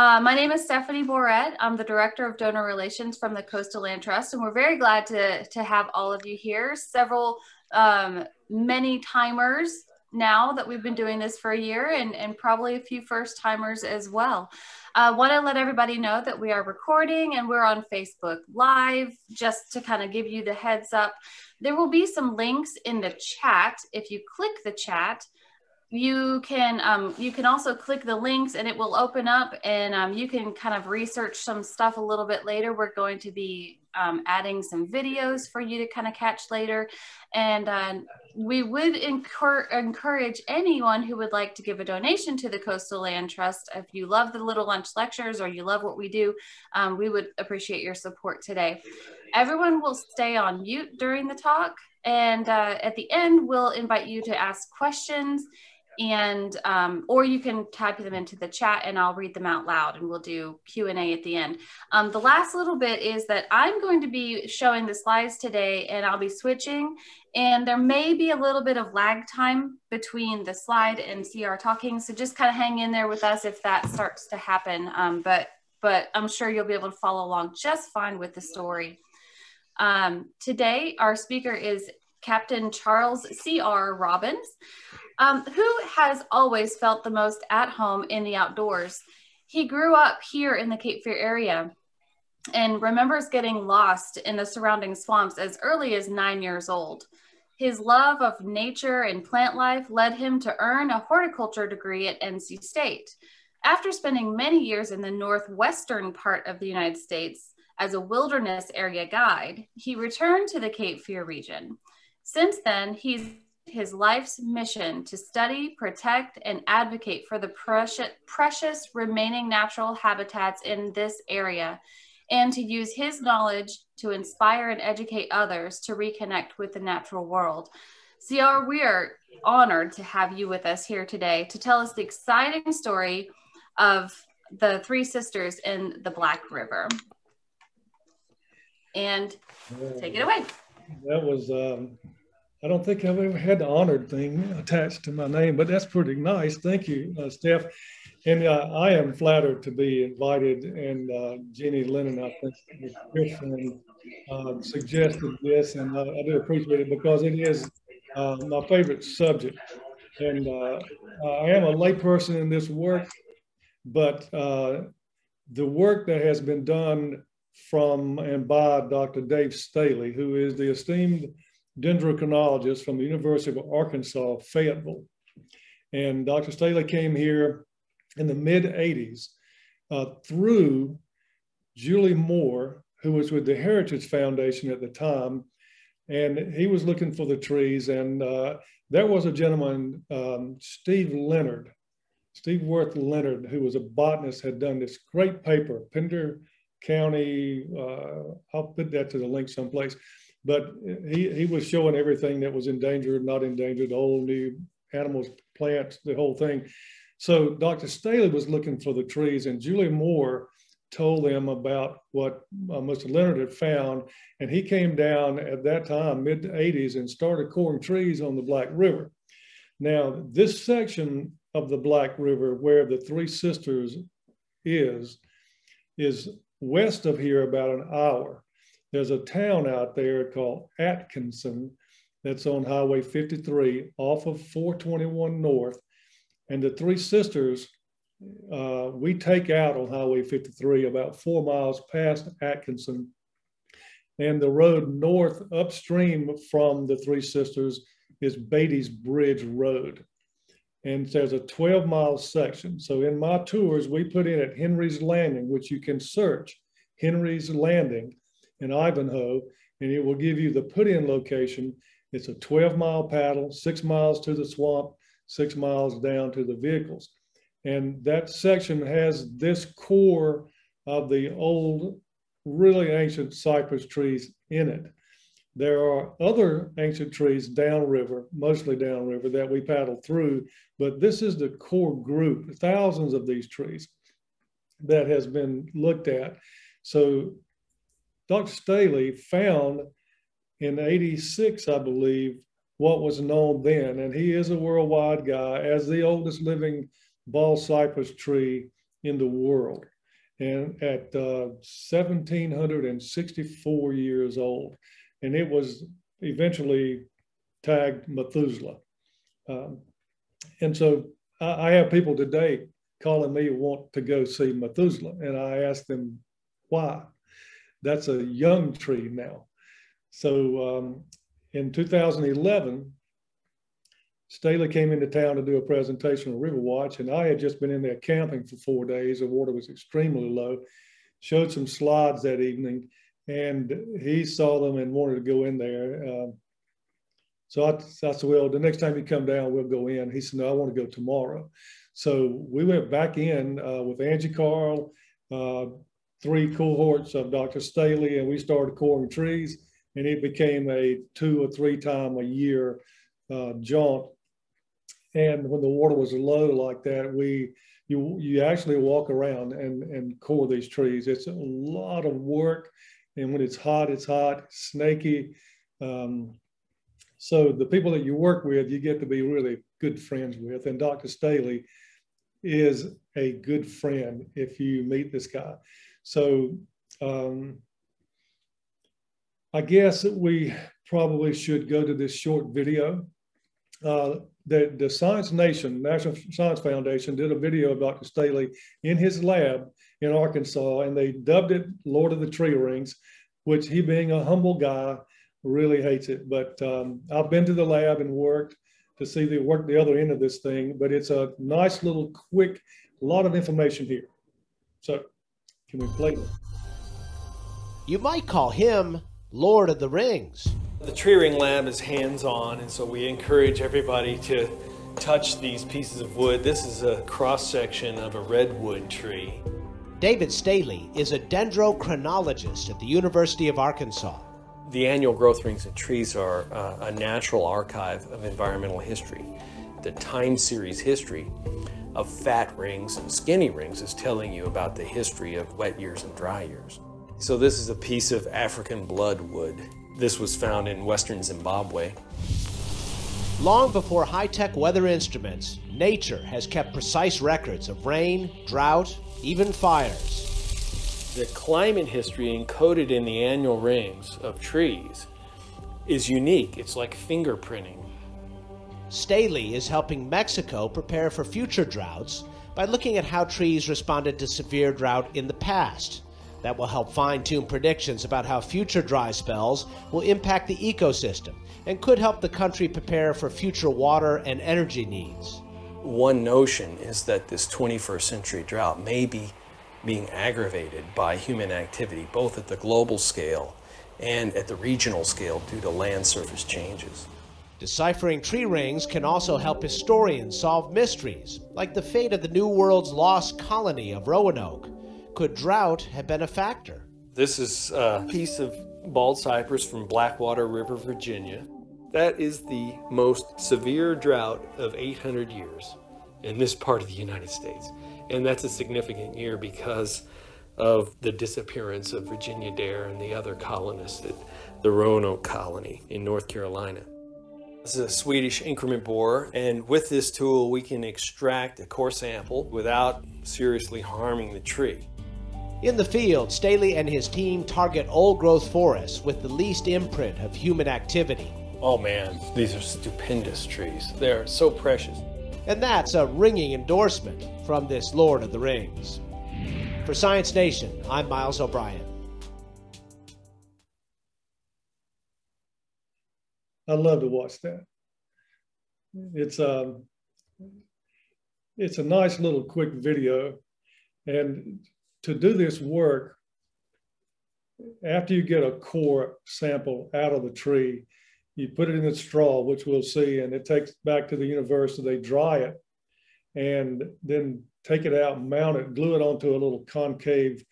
My name is Stephanie Boret. I'm the Director of Donor Relations from the Coastal Land Trust, and we're very glad to have all of you here. Many timers now that we've been doing this for a year, and probably a few first timers as well. I want to let everybody know that we are recording and we're on Facebook Live, just to kind of give you the heads up. There will be some links in the chat. If you click the chat, you can also click the links and it will open up, and you can kind of research some stuff a little bit later. We're going to be adding some videos for you to kind of catch later. And we would encourage anyone who would like to give a donation to the Coastal Land Trust. If you love the Little Lunch Lectures or you love what we do, we would appreciate your support today. Everyone will stay on mute during the talk. And at the end, we'll invite you to ask questions, and or you can type them into the chat and I'll read them out loud, and we'll do Q&A at the end. The last little bit is that I'm going to be showing the slides today, and I'll be switching, and there may be a little bit of lag time between the slide and CR talking, so just kind of hang in there with us if that starts to happen, but I'm sure you'll be able to follow along just fine with the story. Today our speaker is Captain Charles C.R. Robbins, who has always felt the most at home in the outdoors. He grew up here in the Cape Fear area and remembers getting lost in the surrounding swamps as early as 9 years old. His love of nature and plant life led him to earn a horticulture degree at NC State. After spending many years in the northwestern part of the United States as a wilderness area guide, he returned to the Cape Fear region. Since then, his life's mission to study, protect, and advocate for the precious remaining natural habitats in this area, and to use his knowledge to inspire and educate others to reconnect with the natural world. CR, we are honored to have you with us here today to tell us the exciting story of the three sisters in the Black River. And take it away. That was, I don't think I've ever had the honored thing attached to my name, but that's pretty nice. Thank you, Steph. And I am flattered to be invited. And Jeannie Lennon, I think, your friend, suggested this, and I do appreciate it because it is my favorite subject. And I am a layperson in this work, but the work that has been done from and by Dr. Dave Staley, who is the esteemed dendrochronologist from the University of Arkansas, Fayetteville. And Dr. Staley came here in the mid-'80s through Julie Moore, who was with the Heritage Foundation at the time. And he was looking for the trees. And there was a gentleman, Steve Worth Leonard, who was a botanist, had done this great paper, Pender County, I'll put that to the link someplace. But he was showing everything that was endangered, not endangered, old, new animals, plants, the whole thing. So Dr. Staley was looking for the trees, and Julie Moore told them about what Mr. Leonard had found. And he came down at that time, mid-'80s, and started coring trees on the Black River. Now, this section of the Black River where the Three Sisters is west of here about an hour. There's a town out there called Atkinson that's on Highway 53 off of 421 North. And the Three Sisters, we take out on Highway 53 about 4 miles past Atkinson. And the road north upstream from the Three Sisters is Beatty's Bridge Road. And there's a 12-mile section. So in my tours, we put in at Henry's Landing, which you can search Henry's Landing in Ivanhoe, and it will give you the put-in location. It's a 12-mile paddle, 6 miles to the swamp, 6 miles down to the vehicles. And that section has this core of the old, really ancient cypress trees in it. There are other ancient trees downriver, mostly downriver, that we paddle through, but this is the core group, thousands of these trees that has been looked at. So Dr. Staley found in '86, I believe, what was known then, and he is a worldwide guy, as the oldest living ball cypress tree in the world, and at 1,764 years old. And it was eventually tagged Methuselah. And so I have people today calling me want to go see Methuselah. And I ask them, why? That's a young tree now. So in 2011, Staley came into town to do a presentation on River Watch, and I had just been in there camping for 4 days. The water was extremely low. Showed some slides that evening, and he saw them and wanted to go in there. So I said, well, the next time you come down, we'll go in. He said, no, I want to go tomorrow. So we went back in with Angie Carl, 3 cohorts of Dr. Staley, and we started coring trees, and it became a 2 or 3 time a year jaunt. And when the water was low like that, you actually walk around and core these trees. It's a lot of work, and when it's hot, snaky. So the people that you work with, you get to be really good friends with. And Dr. Staley is a good friend if you meet this guy. So I guess we probably should go to this short video. The Science Nation, National Science Foundation, did a video of Dr. Staley in his lab in Arkansas, and they dubbed it Lord of the Tree Rings, which, he being a humble guy, really hates it. But I've been to the lab and worked to see the other end of this thing, but it's a nice little quick, a lot of information here. So can we play it? You might call him Lord of the Rings. The tree ring lab is hands-on, and so we encourage everybody to touch these pieces of wood. This is a cross-section of a redwood tree. David Staley is a dendrochronologist at the University of Arkansas. The annual growth rings in trees are a natural archive of environmental history. The time series history of fat rings and skinny rings is telling you about the history of wet years and dry years. So this is a piece of African bloodwood. This was found in western Zimbabwe. Long before high-tech weather instruments, nature has kept precise records of rain, drought, even fires. The climate history encoded in the annual rings of trees is unique. It's like fingerprinting. Staley is helping Mexico prepare for future droughts by looking at how trees responded to severe drought in the past. That will help fine-tune predictions about how future dry spells will impact the ecosystem and could help the country prepare for future water and energy needs. One notion is that this 21st century drought may be being aggravated by human activity, both at the global scale and at the regional scale due to land surface changes. Deciphering tree rings can also help historians solve mysteries, like the fate of the New World's lost colony of Roanoke. Could drought have been a factor? This is a piece of bald cypress from Blackwater River, Virginia. That is the most severe drought of 800 years in this part of the United States. And that's a significant year because of the disappearance of Virginia Dare and the other colonists at the Roanoke colony in North Carolina. This is a Swedish increment borer, and with this tool we can extract a core sample without seriously harming the tree. In the field, Staley and his team target old-growth forests with the least imprint of human activity. Oh man, these are stupendous trees. They're so precious. And that's a ringing endorsement from this Lord of the Rings. For Science Nation, I'm Miles O'Brien. I love to watch that. It's a nice little quick video, and to do this work, after you get a core sample out of the tree, you put it in the straw, which we'll see, and it takes back to the university. They dry it and then take it out, mount it, glue it onto a little concave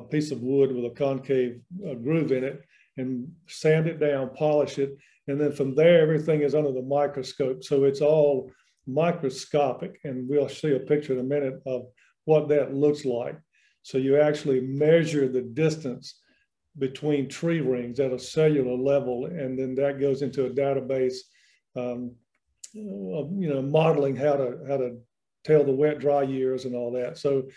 piece of wood with a concave groove in it, and sand it down, polish it. And then from there, everything is under the microscope. So it's all microscopic. And we'll see a picture in a minute of what that looks like. So you actually measure the distance between tree rings at a cellular level, and then that goes into a database, modeling how to tell the wet, dry years and all that. So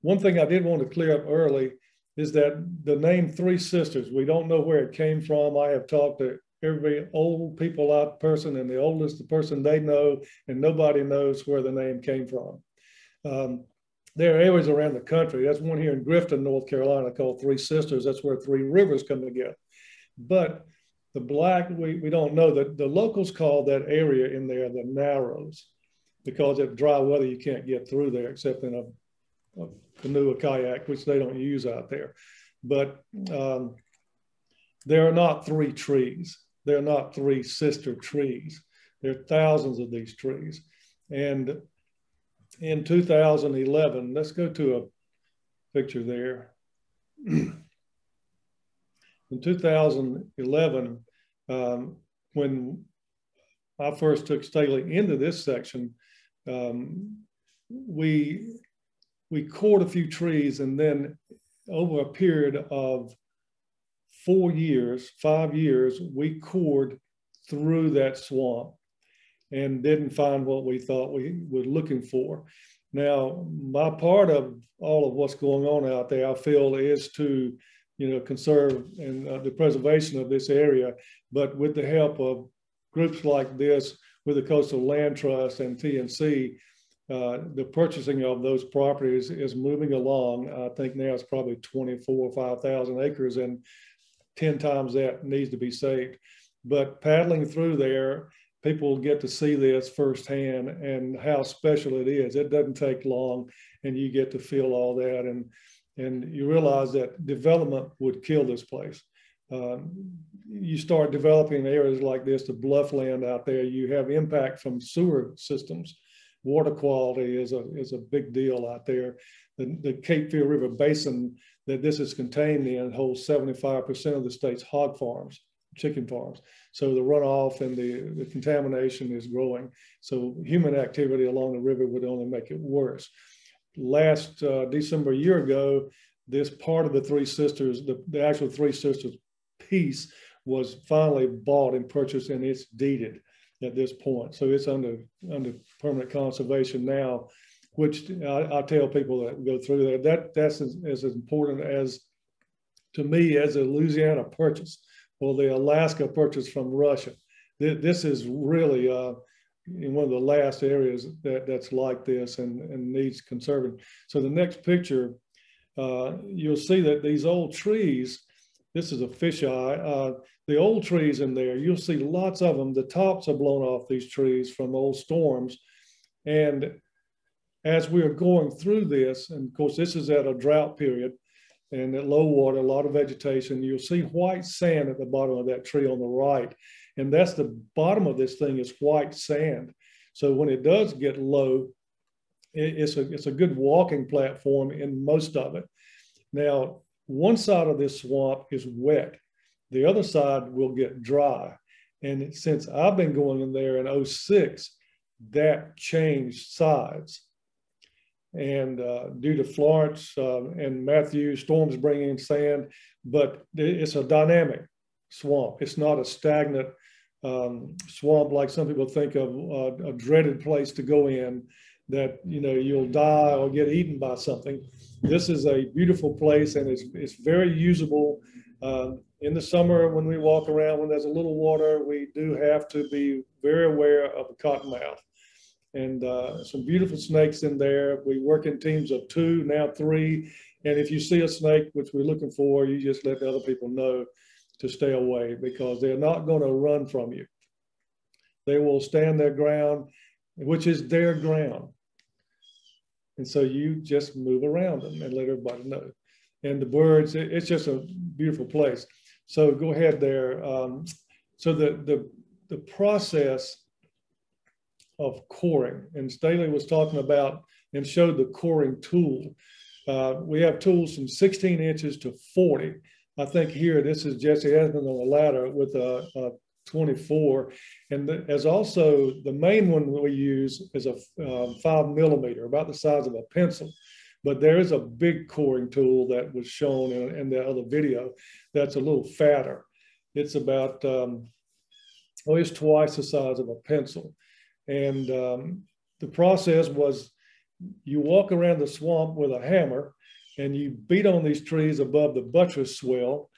one thing I did want to clear up early is that the name Three Sisters, we don't know where it came from. I have talked to every old people out person and the oldest the person they know, and nobody knows where the name came from. There are areas around the country. That's one here in Grifton, North Carolina, called Three Sisters. That's where three rivers come together. But the Black, we don't know. That the locals call that area in there the Narrows, because at dry weather you can't get through there except in a canoe or kayak, which they don't use out there. But there are not three trees. There are not three sister trees. There are thousands of these trees. And in 2011, let's go to a picture there. In 2011, when I first took Staley into this section, we cored a few trees, and then over a period of 4 years, 5 years, we cored through that swamp and didn't find what we thought we were looking for. Now, my part of all of what's going on out there, I feel, is to, conserve and the preservation of this area, but with the help of groups like this, with the Coastal Land Trust and TNC, the purchasing of those properties is moving along. I think now it's probably 24 or 5,000 acres, and 10 times that needs to be saved. But paddling through there, people get to see this firsthand and how special it is. It doesn't take long, and you get to feel all that, and you realize that development would kill this place. You start developing areas like this, the bluff land out there, you have impact from sewer systems. Water quality is a big deal out there. The Cape Fear River Basin that this is contained in holds 75% of the state's hog farms, chicken farms. So the runoff and the contamination is growing. So human activity along the river would only make it worse. Last December, a year ago, this part of the Three Sisters, the actual Three Sisters piece, was finally bought and purchased, and it's deeded at this point. So it's under permanent conservation now, which I tell people that go through there, that's as important as, to me, as a Louisiana purchase or the Alaska purchase from Russia. This is really in one of the last areas that's like this and needs conserving. So the next picture, you'll see that these old trees, this is a fisheye, the old trees in there, you'll see lots of them. The tops are blown off these trees from old storms. And as we are going through this, and of course this is at a drought period, and at low water, a lot of vegetation, you'll see white sand at the bottom of that tree on the right. And that's the bottom of this thing, is white sand. So when it does get low, it's a good walking platform in most of it. Now, one side of this swamp is wet. The other side will get dry. And since I've been going in there in 2006, that changed sides. And due to Florence and Matthew, storms bringing in sand, but it's a dynamic swamp. It's not a stagnant swamp like some people think of, a dreaded place to go in that, you'll die or get eaten by something. This is a beautiful place, and it's very usable. In the summer, when we walk around, when there's a little water, we do have to be very aware of the cottonmouth. And some beautiful snakes in there. We work in teams of 2, now 3. And if you see a snake, which we're looking for, you just let the other people know to stay away, because they're not going to run from you. They will stand their ground, which is their ground. And so you just move around them and let everybody know. And the birds, it's just a beautiful place. So go ahead there. So the process of coring, and Staley was talking about and showed the coring tool. We have tools from 16 inches to 40. I think here, this is Jesse Esmond on the ladder with a 24. And as also, the main one we use is a 5 millimeter, about the size of a pencil. But there is a big coring tool that was shown in the other video that's a little fatter. It's about, it's twice the size of a pencil. And the process was you walk around the swamp with a hammer and you beat on these trees above the buttress swell.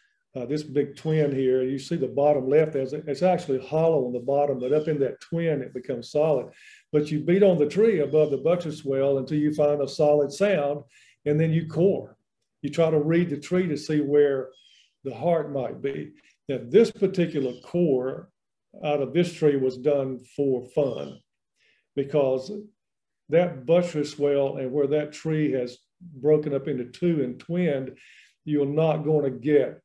This big twin here, you see the bottom left, it's actually hollow on the bottom, but up in that twin, it becomes solid. But you beat on the tree above the buttress swell until you find a solid sound, and then you core. You try to read the tree to see where the heart might be. Now, this particular core out of this tree was done for fun, because that buttress swell and where that tree has broken up into two and twinned, you're not going to get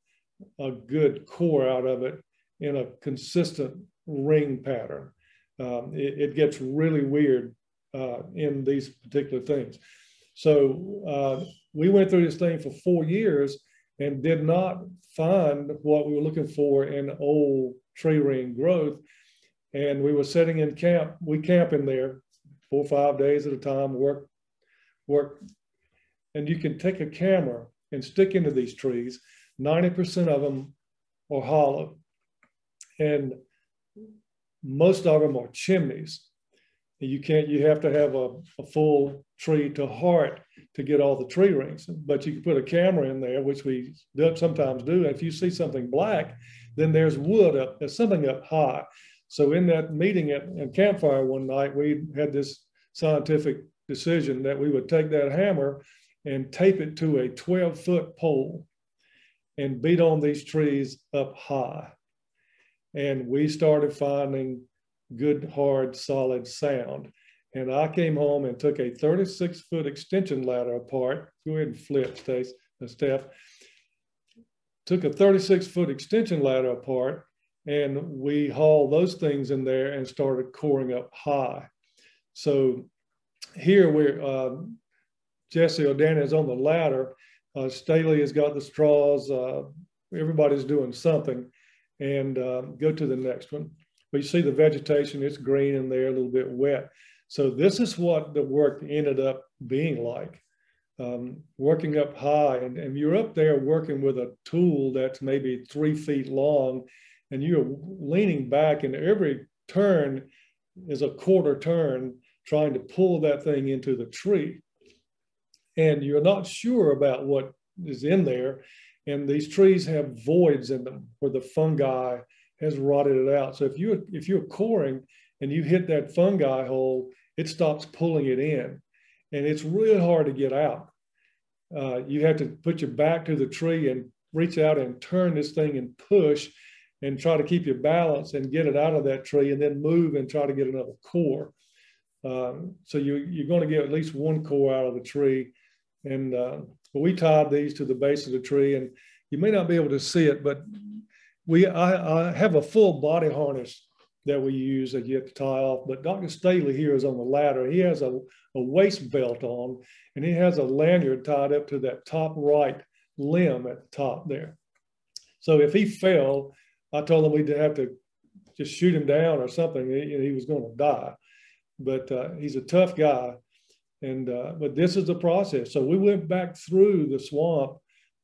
a good core out of it in a consistent ring pattern. It gets really weird in these particular things. So we went through this thing for 4 years and did not find what we were looking for in old tree ring growth. And we were sitting in camp. We camp in there 4 or 5 days at a time, work. And you can take a camera and stick into these trees. 90% of them are hollow, and most of them are chimneys. You have to have a full tree to heart to get all the tree rings, but you can put a camera in there, which we sometimes do. And if you see something black, then there's wood up, there's something up high. So in that meeting at campfire one night, we had this scientific decision that we would take that hammer and tape it to a 12-foot pole and beat on these trees up high. And we started finding good, hard, solid sound. And I came home and took a 36-foot extension ladder apart. Go ahead and flip, Steph. Took a 36-foot extension ladder apart, and we hauled those things in there and started coring up high. So here we're, Jesse or Danny is on the ladder. Staley has got the straws. Everybody's doing something. And go to the next one. But you see the vegetation, it's green in there, a little bit wet. So this is what the work ended up being like. Working up high, and you're up there working with a tool that's maybe 3 feet long, and you're leaning back, and every turn is a quarter turn trying to pull that thing into the tree. And you're not sure about what is in there. And these trees have voids in them where the fungi has rotted it out. So if you're coring and you hit that fungi hole, it stops pulling it in. And it's really hard to get out. You have to put your back to the tree and reach out and turn this thing and push and try to keep your balance and get it out of that tree, and then move and try to get another core. So you're going to get at least one core out of the tree. And we tied these to the base of the tree, and you may not be able to see it, but I have a full body harness that we use that you have to tie off. But Dr. Staley here is on the ladder. He has a waist belt on, and he has a lanyard tied up to that top right limb at the top there. So if he fell, I told him we'd have to just shoot him down or something. He was going to die. But he's a tough guy. And but this is the process. So we went back through the swamp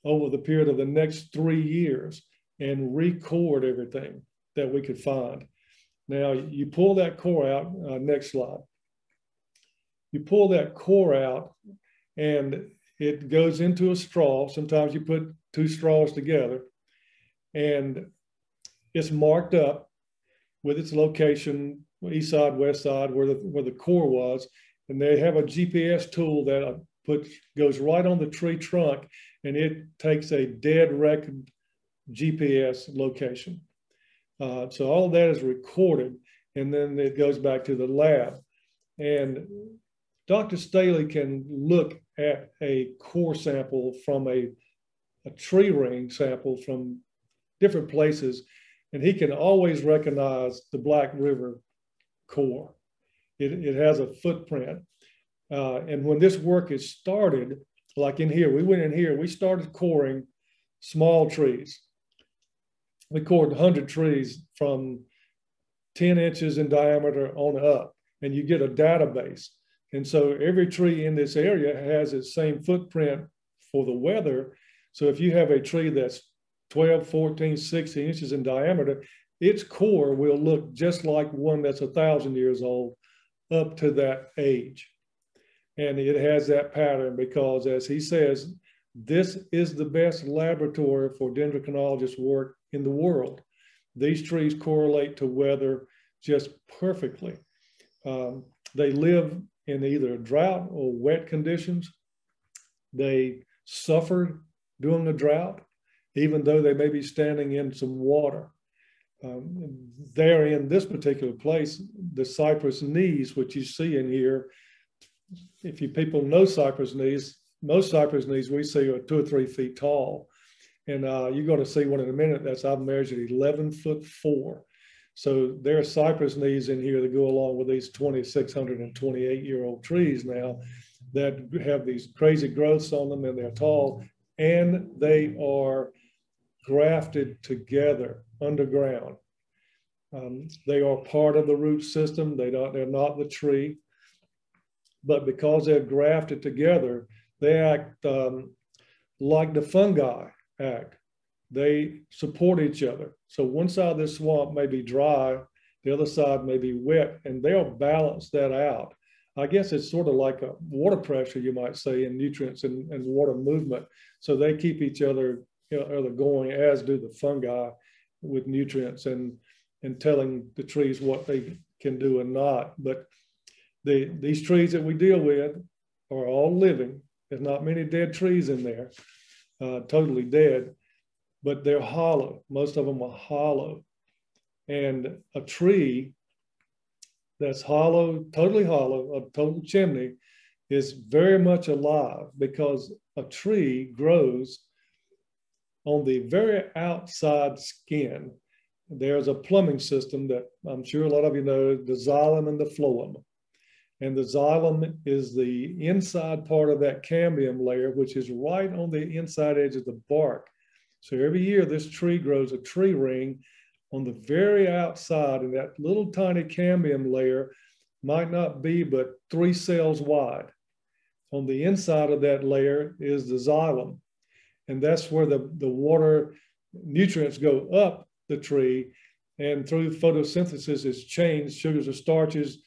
over the period of the next 3 years and recored everything that we could find. Now you pull that core out, next slide. You pull that core out and it goes into a straw. Sometimes you put 2 straws together, and it's marked up with its location, east side, west side, where the core was. And they have a GPS tool that goes right on the tree trunk, and it takes a dead record GPS location. So all of that is recorded, and then it goes back to the lab. And Dr. Staley can look at a core sample from a tree ring sample from different places, and he can always recognize the Black River core. It has a footprint. And when this work is started, like in here, we went in here, we started coring small trees. We cored 100 trees from 10 inches in diameter on up, and you get a database. And so every tree in this area has its same footprint for the weather. So if you have a tree that's 12, 14, 16 inches in diameter, its core will look just like one that's 1,000 years old, up to that age. And it has that pattern because, as he says, this is the best laboratory for dendrochronologist work in the world. These trees correlate to weather just perfectly. They live in either drought or wet conditions. They suffer during the drought, even though they may be standing in some water. There in this particular place, the Cypress Knees, which you see in here, if you people know Cypress Knees, most Cypress Knees we see are 2 or 3 feet tall. And you're going to see one in a minute that's I've measured 11'4". So there are Cypress Knees in here that go along with these 2,628-year-old trees now that have these crazy growths on them, and they're tall, and they are grafted together underground. They are part of the root system. They're not the tree, but because they're grafted together, they act like the fungi act. They support each other. So one side of this swamp may be dry, the other side may be wet, and they'll balance that out. I guess it's sort of like a water pressure, you might say, in nutrients and water movement. So they keep each other, going, as do the fungi with nutrients and telling the trees what they can do and not. But these trees that we deal with are all living. There's not many dead trees in there, totally dead, but they're hollow. Most of them are hollow. And a tree that's hollow, a total chimney, is very much alive because a tree grows on the very outside skin. There's a plumbing system that I'm sure a lot of you know, the xylem and the phloem. And the xylem is the inside part of that cambium layer, which is right on the inside edge of the bark. So every year this tree grows a tree ring on the very outside, and that little tiny cambium layer might not be but 3 cells wide. On the inside of that layer is the xylem. And that's where the water nutrients go up the tree, and through photosynthesis is changed, sugars or starches,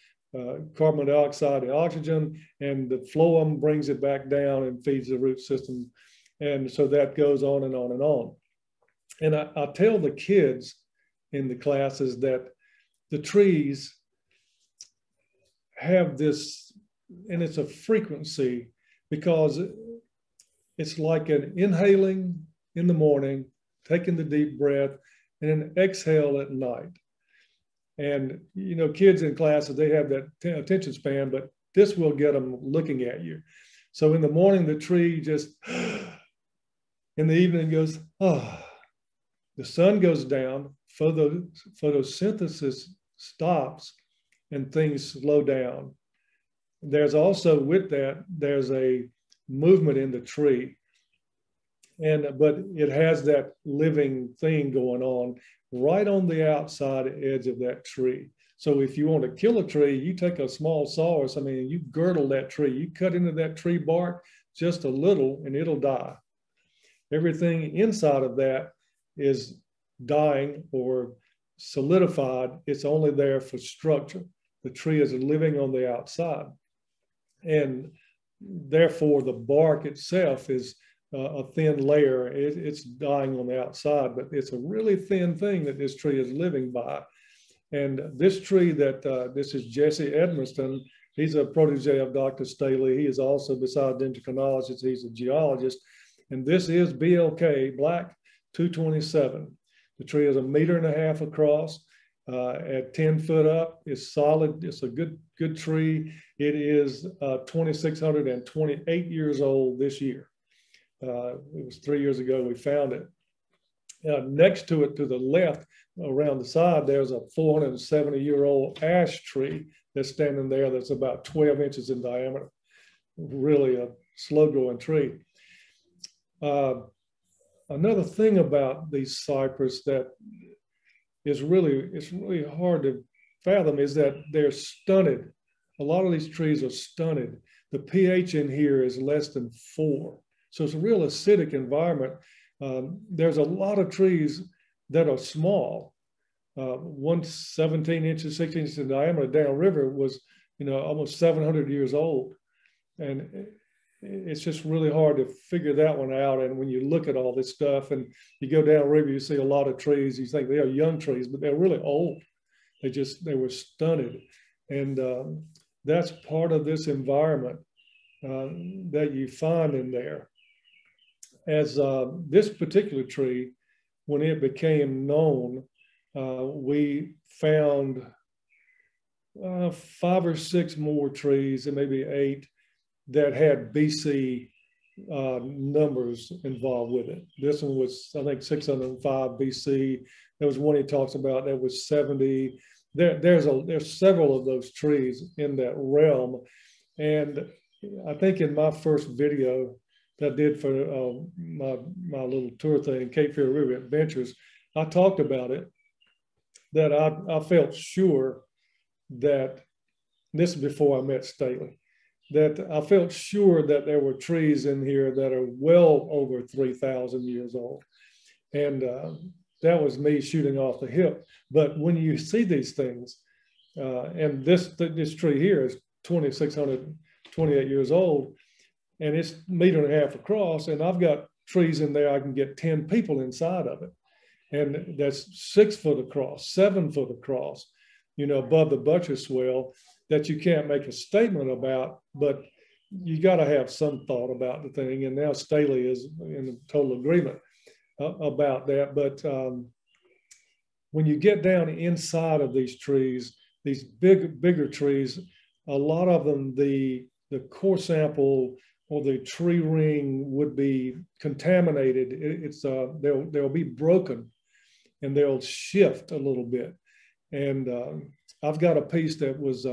carbon dioxide and oxygen, and the phloem brings it back down and feeds the root system. And so that goes on and on and on. And I tell the kids in the classes that the trees have this, and it's a frequency, because it's like an inhaling in the morning, taking the deep breath, and an exhale at night. And, kids in classes, they have that attention span, but this will get them looking at you. So in the morning, the tree just, in the evening goes, oh. The sun goes down, photosynthesis stops, and things slow down. There's also, with that, there's a movement in the tree. But it has that living thing going on right on the outside edge of that tree. So if you want to kill a tree, you take a small saw or something and you girdle that tree, you cut into that tree bark just a little and it'll die. Everything inside of that is dying or solidified. It's only there for structure. The tree is living on the outside. And therefore the bark itself is a thin layer. It's dying on the outside, but it's a really thin thing that this tree is living by. And this tree that, this is Jesse Edmiston, he's a protege of Dr. Staley. He is also, besides endocrinologist, he's a geologist. And this is BLK, Black 227. The tree is 1.5 meters across, at 10 foot up. It's solid. It's a good tree. It is 2,628 years old this year. It was 3 years ago we found it. Next to it, to the left, around the side, there's a 470-year-old ash tree that's standing there that's about 12 inches in diameter. Really a slow-growing tree. Another thing about these cypress that is really hard to fathom is that they're stunted. A lot of these trees are stunted. The pH in here is less than 4. So it's a real acidic environment. There's a lot of trees that are small. One 17 inches, 16 inches in diameter downriver was almost 700 years old. And it's just really hard to figure that one out. And when you look at all this stuff and you go down river, you see a lot of trees, you think they are young trees, but they're really old. They were stunted. And that's part of this environment that you find in there. As this particular tree, when it became known, we found 5 or 6 more trees, and maybe 8, that had BC numbers involved with it. This one was, I think, 605 BC. There was one he talks about that was 70. There's several of those trees in that realm. And I think in my first video that I did for my little tour thing, Cape Fear River Adventures, I talked about it, that I felt sure that, this is before I met Staley, that I felt sure that there were trees in here that are well over 3,000 years old. And that was me shooting off the hip. But when you see these things, and this tree here is 2,628 years old, and it's 1.5 meters across, and I've got trees in there I can get 10 people inside of it. And that's 6 foot across, 7 foot across, above the buttress swell, that you can't make a statement about, but you got to have some thought about the thing. And now Staley is in total agreement about that. But when you get down inside of these trees, these bigger trees, a lot of them, the core sample or the tree ring would be contaminated. They'll be broken and they'll shift a little bit. And I've got a piece that was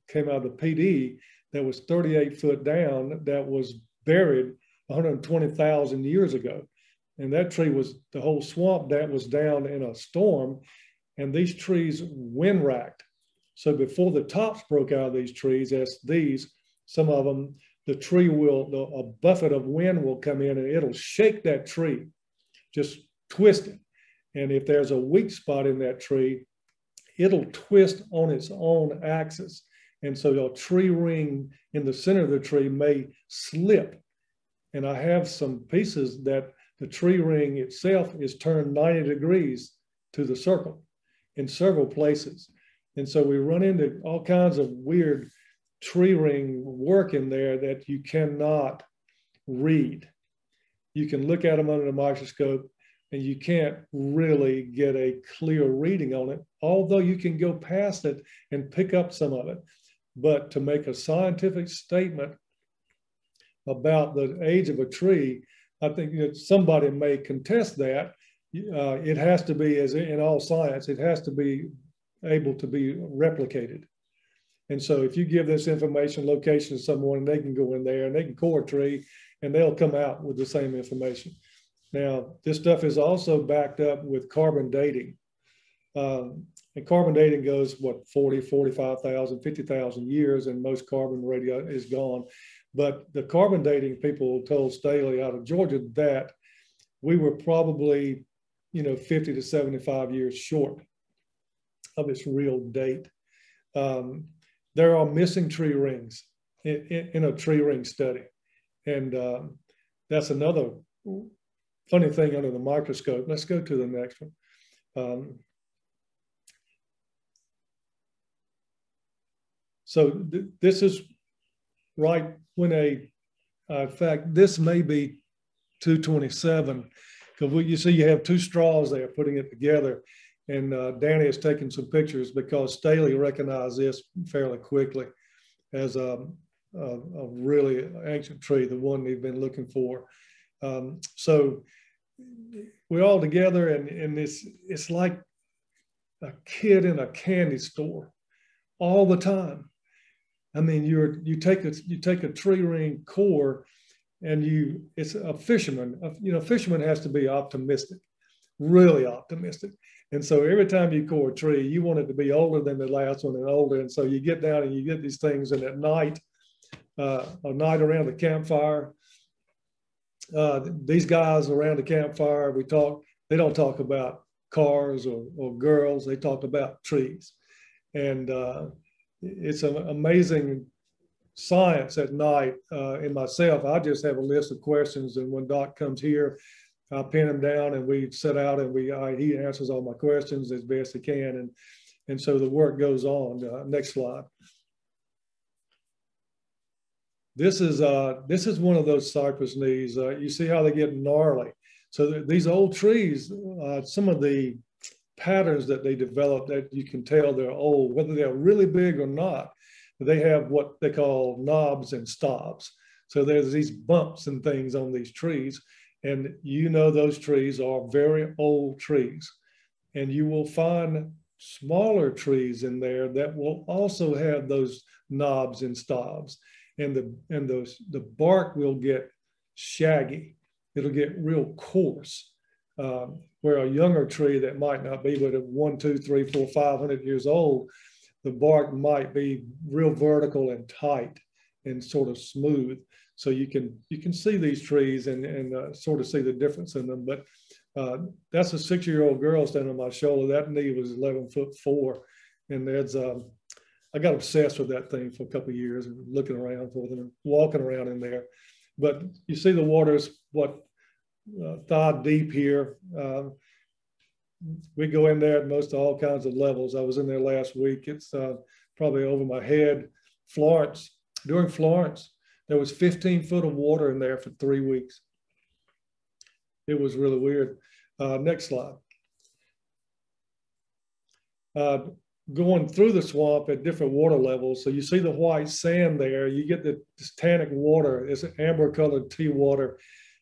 came out of the PD that was 38 foot down, that was buried 120,000 years ago. And that tree was, the whole swamp that was down in a storm, and these trees wind racked. So before the tops broke out of these trees, some of them, the tree a buffet of wind will come in and it'll shake that tree, just twist it. And if there's a weak spot in that tree, it'll twist on its own axis. And so a tree ring in the center of the tree may slip. And I have some pieces that the tree ring itself is turned 90 degrees to the circle in several places. And so we run into all kinds of weird tree ring work in there that you cannot read. You can look at them under the microscope and you can't really get a clear reading on it, although you can go past it and pick up some of it. But to make a scientific statement about the age of a tree, I think that somebody may contest that. It has to be, as in all science, it has to be able to be replicated. And so if you give this information, location to someone, they can go in there and they can core a tree and they'll come out with the same information. Now, this stuff is also backed up with carbon dating. And carbon dating goes, 40, 45,000, 50,000 years, and most carbon radio is gone. But the carbon dating people told Staley out of Georgia that we were probably, 50 to 75 years short of its real date. There are missing tree rings in a tree ring study. And that's another funny thing under the microscope. Let's go to the next one. This is right when in fact, this may be 227, because you see you have 2 straws there putting it together. And Danny has taken some pictures because Staley recognized this fairly quickly as a really ancient tree, the one they've been looking for. So we're all together, and it's like a kid in a candy store all the time. I mean, you take a tree ring core, and it's a fisherman. Fisherman has to be optimistic, really optimistic. And so every time you core a tree, you want it to be older than the last one and older. And so you get down and you get these things, and at night, a night around the campfire, these guys around the campfire, they don't talk about cars or girls, they talk about trees. And it's an amazing science at night. In myself, I just have a list of questions, and when Doc comes here, I pin him down, and we set out, and he answers all my questions as best he can, and so the work goes on. Next slide. This is one of those cypress knees. You see how they get gnarly. So these old trees, some of the patterns that they develop, that you can tell they're old, whether they're really big or not, they have what they call knobs and stobs. So there's these bumps and things on these trees, and you know those trees are very old trees. And you will find smaller trees in there that will also have those knobs and stobs. And the bark will get shaggy. It'll get real coarse. Where a younger tree that might not be, but at 1, 2, 3, 4, 500 years old, the bark might be real vertical and tight and sort of smooth. So you can see these trees and sort of see the difference in them. But that's a 6-year-old girl standing on my shoulder. That knee was 11'4", and there's I got obsessed with that thing for a couple of years, and looking around for them and walking around in there. But you see the water's thigh deep here. We go in there at most all kinds of levels. I was in there last week. It's probably over my head. During Florence, there was 15 foot of water in there for 3 weeks. It was really weird. Next slide. Going through the swamp at different water levels. So you see the white sand there. You get this tannic water. It's an amber colored tea water.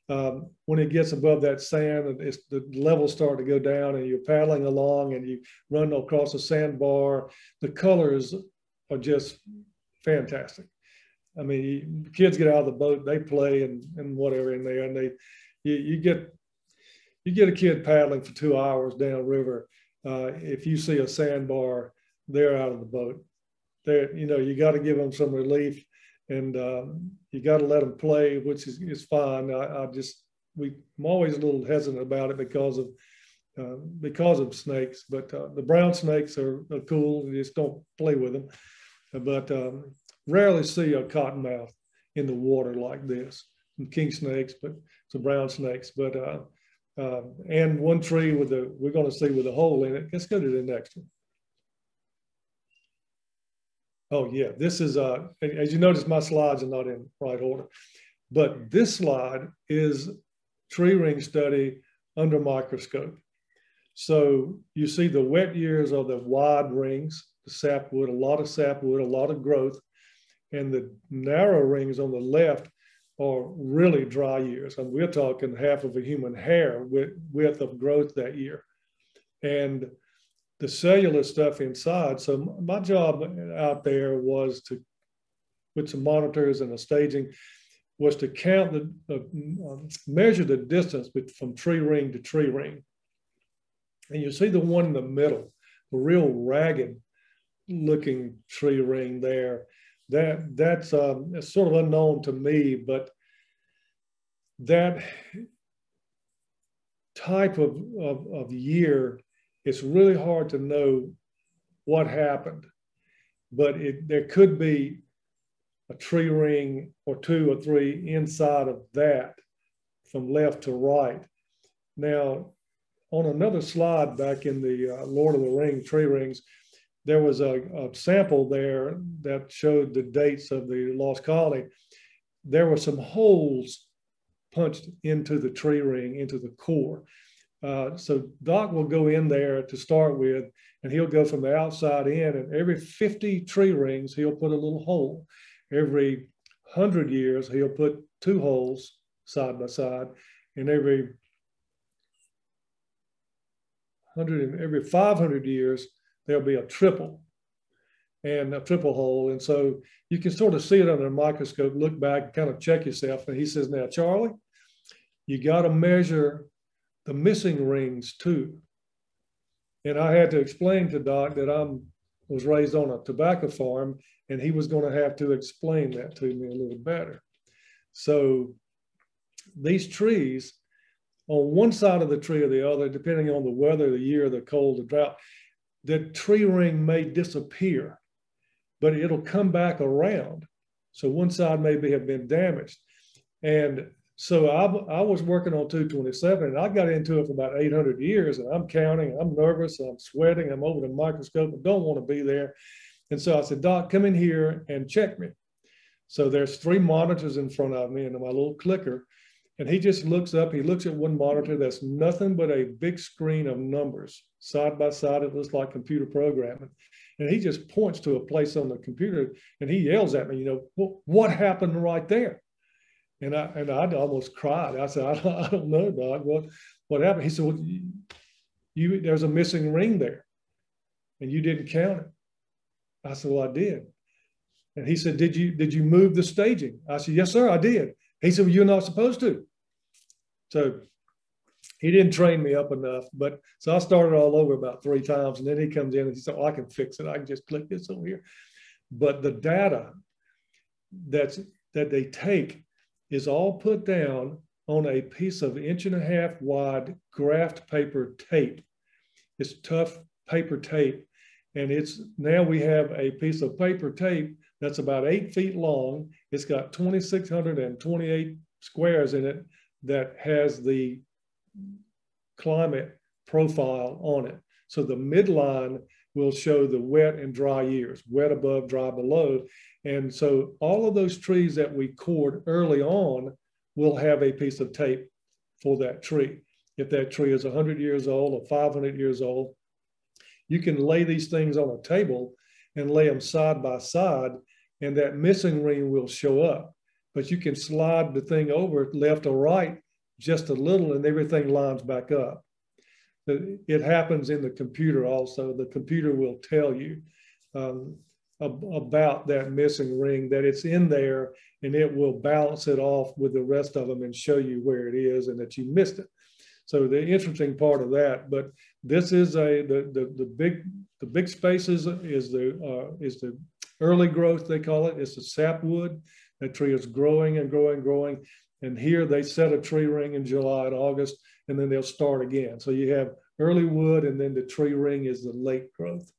When it gets above that sand, the levels start to go down, and you're paddling along and you run across a sandbar. The colors are just fantastic. I mean, kids get out of the boat, they play and whatever in there, and you get a kid paddling for 2 hours downriver. If you see a sandbar, they're out of the boat. You got to give them some relief, and you got to let them play, which is fine. I'm always a little hesitant about it because of snakes, but the brown snakes are cool. You just don't play with them. But rarely see a cottonmouth in the water like this. Some king snakes, but some brown snakes. But and one tree we're going to see with a hole in it. Let's go to the next one. Oh yeah, this is as you notice, my slides are not in right order, but this slide is tree ring study under microscope. So you see the wet years are the wide rings, the sapwood, a lot of sapwood, a lot of growth, and the narrow rings on the left are really dry years. And we're talking half of a human hair width of growth that year. And the cellular stuff inside. So my job out there was with some monitors and a staging, was to count measure the distance from tree ring to tree ring. And you see the one in the middle, the real ragged looking tree ring there. That's it's sort of unknown to me, but that type of year, it's really hard to know what happened, but there could be a tree ring or 2 or 3 inside of that from left to right. Now, on another slide back in the Lord of the Rings tree rings, there was a sample there that showed the dates of the lost colony. There were some holes punched into the tree ring, into the core. So Doc will go in there to start with, and he'll go from the outside in, and every 50 tree rings, he'll put a little hole. Every 100 years, he'll put 2 holes side by side, and every 500 years, there'll be a triple hole. And so you can sort of see it under a microscope, look back, kind of check yourself. And he says, now, Charlie, you got to measure the missing rings too. And I had to explain to Doc that I was raised on a tobacco farm, and he was going to have to explain that to me a little better. So these trees, on one side of the tree or the other, depending on the weather, the year, the cold, the drought, the tree ring may disappear but it'll come back around. So one side maybe have been damaged. And so I was working on 227, and I got into it for about 800 years, and I'm counting, I'm nervous, I'm sweating, I'm over the microscope, and don't want to be there. And so I said, Doc, come in here and check me. So there's 3 monitors in front of me and my little clicker. And he just looks up, he looks at one monitor that's nothing but a big screen of numbers. Side by side, it looks like computer programming. And he just points to a place on the computer and he yells at me, you know, what happened right there? And I almost cried. I said, I don't know, Doc, what happened? He said, well, there's a missing ring there and you didn't count it. I said, well, I did. And he said, did you move the staging? I said, yes, sir, I did. He said, well, you're not supposed to. So he didn't train me up enough. But so I started all over about 3 times. And then he comes in and he said, oh, I can fix it. I can just click this over here. But the data that they take is all put down on a piece of 1.5 inch wide graphed paper tape. It's tough paper tape. And now we have a piece of paper tape that's about 8 feet long. It's got 2,628 squares in it that has the climate profile on it. So the midline will show the wet and dry years, wet above, dry below. And so all of those trees that we cored early on will have a piece of tape for that tree. If that tree is 100 years old or 500 years old, you can lay these things on a table and lay them side by side, and that missing ring will show up. But you can slide the thing over left or right just a little and everything lines back up. It happens in the computer also. The computer will tell you about that missing ring, that it's in there, and it will balance it off with the rest of them and show you where it is and that you missed it. So the interesting part of that, but this is the big spaces is the early growth, they call it. It's the sapwood. That tree is growing and growing and growing. And here they set a tree ring in July and August, and then they'll start again. So you have early wood, and then the tree ring is the late growth,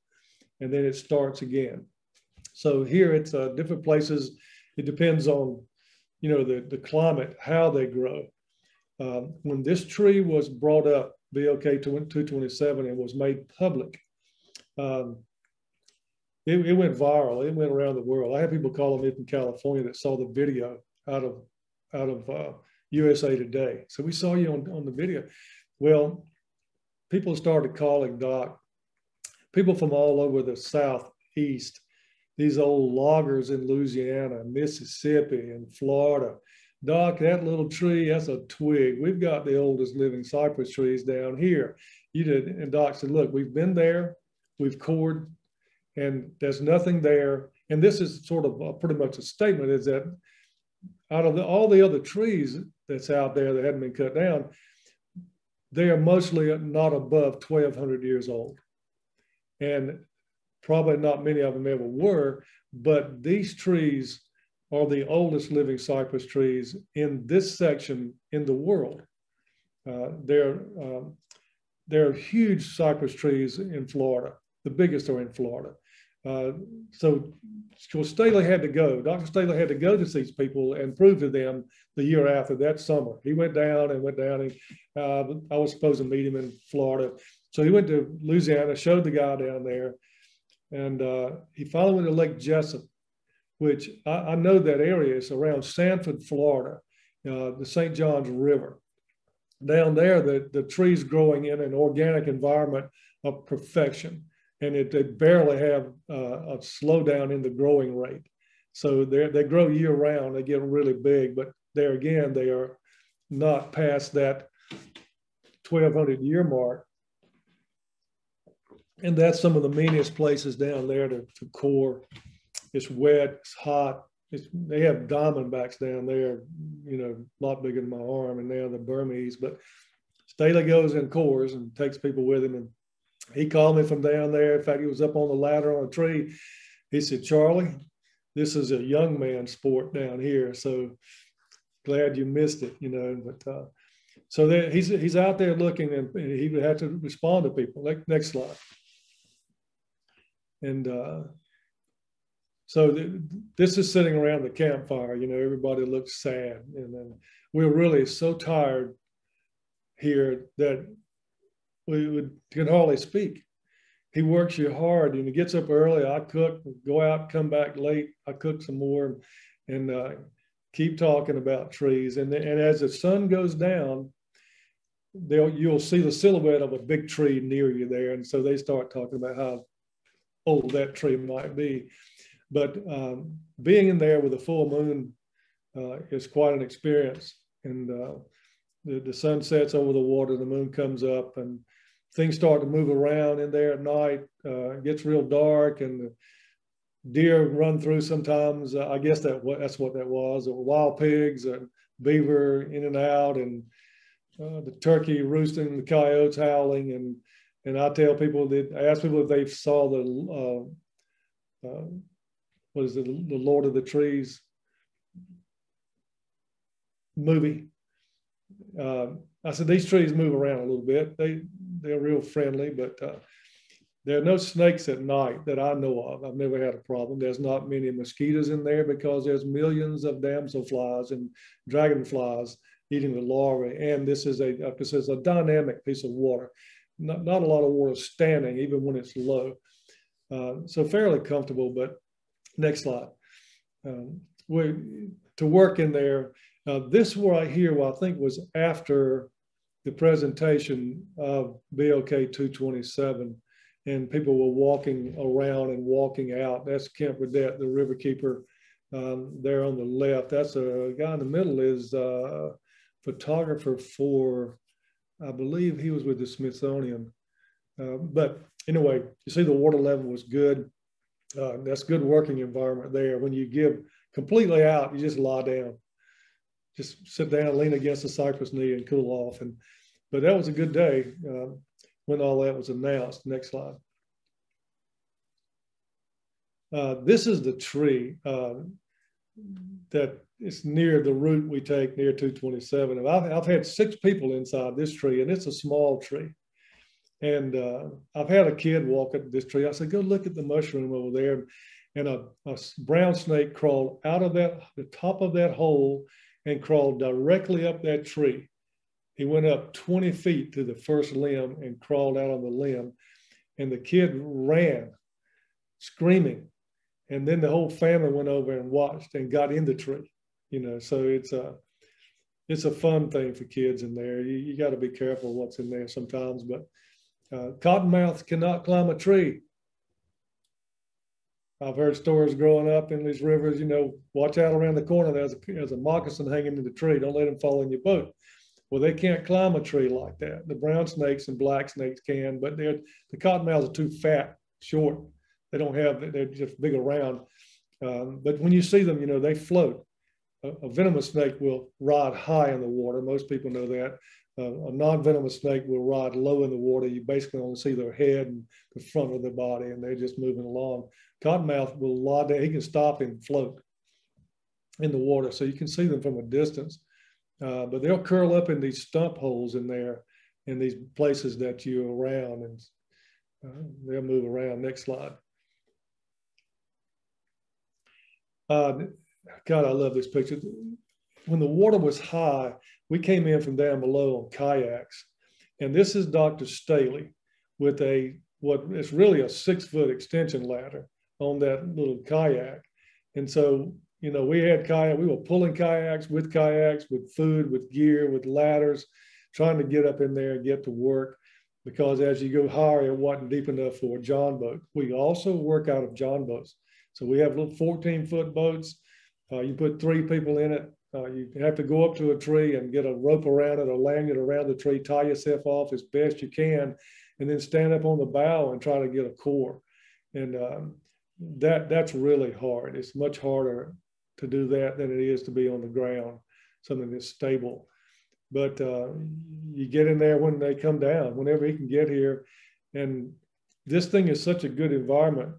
and then it starts again. So here it's different places. It depends on, you know, the climate, how they grow. When this tree was brought up, BOK 227, and was made public, it went viral. It went around the world. I had people calling me from California that saw the video out of USA Today. So we saw you on the video. Well, people started calling Doc, people from all over the Southeast, these old loggers in Louisiana, Mississippi, and Florida. Doc, that little tree, that's a twig. We've got the oldest living cypress trees down here. You did, and Doc said, look, we've been there, we've cored, and there's nothing there. And this is sort of pretty much a statement, is that out of all the other trees that's out there that haven't been cut down, they are mostly not above 1,200 years old. And probably not many of them ever were, but these trees are the oldest living cypress trees in this section in the world. There are huge cypress trees in Florida. The biggest are in Florida. So Staley had to go. Dr. Staley had to go to these people and prove to them the year after, that summer. He went down. And I was supposed to meet him in Florida. So he went to Louisiana, showed the guy down there, and he finally went to Lake Jessup, which I know that area is around Sanford, Florida, the St. Johns River. Down there, the trees growing in an organic environment of perfection. And they barely have a slowdown in the growing rate. So they grow year round, they get really big, but there again, they are not past that 1,200 year mark. And that's some of the meanest places down there to core. It's wet, it's hot. They have diamondbacks down there, you know, a lot bigger than my arm, and now the Burmese. But Staley goes in cores and takes people with him. And he called me from down there. In fact, he was up on the ladder on a tree. He said, Charlie, this is a young man's sport down here. So glad you missed it, you know. But so he's out there looking, and he would have to respond to people. Next slide. And So this is sitting around the campfire, you know, everybody looks sad. And then we're really so tired here that we can hardly speak. He works you hard and he gets up early. I cook, go out, come back late. I cook some more and keep talking about trees. And as the sun goes down, you'll see the silhouette of a big tree near you there. And so they start talking about how old that tree might be. But being in there with a full moon is quite an experience. And the sun sets over the water, the moon comes up, and things start to move around in there at night. It gets real dark, and the deer run through sometimes. I guess that's what that was. There were wild pigs and beaver in and out, and the turkey roosting, the coyotes howling. And I tell people I ask people if they saw the what is it, the Lord of the Trees movie. I said, these trees move around a little bit. They're real friendly, but there are no snakes at night that I know of. I've never had a problem. There's not many mosquitoes in there because there's millions of damselflies and dragonflies eating the larvae. And this is a dynamic piece of water. Not a lot of water standing, even when it's low. So fairly comfortable, but next slide. To work in there, this right here, I think was after the presentation of BOK 227, and people were walking around and walking out. That's Camp Redette, the river keeper, there on the left. That's a guy in the middle is a photographer for, I believe he was with the Smithsonian. But anyway, you see the water level was good. That's good working environment there. When you give completely out, you just lie down. Just sit down, lean against the Cypress knee and cool off. But that was a good day when all that was announced. Next slide. This is the tree that is near the route we take near 227. And I've had 6 people inside this tree, and it's a small tree. And I've had a kid walk up this tree. I said, go look at the mushroom over there. And a brown snake crawled out of the top of that hole and crawled directly up that tree. He went up 20 feet to the first limb and crawled out on the limb. And the kid ran, screaming. And then the whole family went over and watched and got in the tree. You know, so it's a fun thing for kids in there. You got to be careful what's in there sometimes. But cottonmouths cannot climb a tree. I've heard stories growing up in these rivers, you know, watch out around the corner. There's a moccasin hanging in the tree. Don't let them fall in your boat. Well, they can't climb a tree like that. The brown snakes and black snakes can, but the cottonmouths are too fat, short. They're just big around. But when you see them, you know, they float. A venomous snake will ride high in the water. Most people know that. A non-venomous snake will ride low in the water. You basically only see their head and the front of their body, and they're just moving along. Cottonmouth will lie down. He can stop and float in the water, so you can see them from a distance. But they'll curl up in these stump holes in there, in these places that you're around, and they'll move around. Next slide. God, I love this picture. When the water was high, we came in from down below on kayaks. And this is Dr. Staley with what is really a 6-foot extension ladder on that little kayak. And so, you know, we were pulling kayaks with food, with gear, with ladders, trying to get up in there and get to work, because as you go higher, it wasn't deep enough for a john boat. We also work out of john boats. So we have little 14-foot boats. You put 3 people in it. You have to go up to a tree and get a rope around it, a lanyard around the tree, tie yourself off as best you can, and then stand up on the bow and try to get a core. And that's really hard. It's much harder to do that than it is to be on the ground, something that's stable. But you get in there when they come down, whenever he can get here. And this thing is such a good environment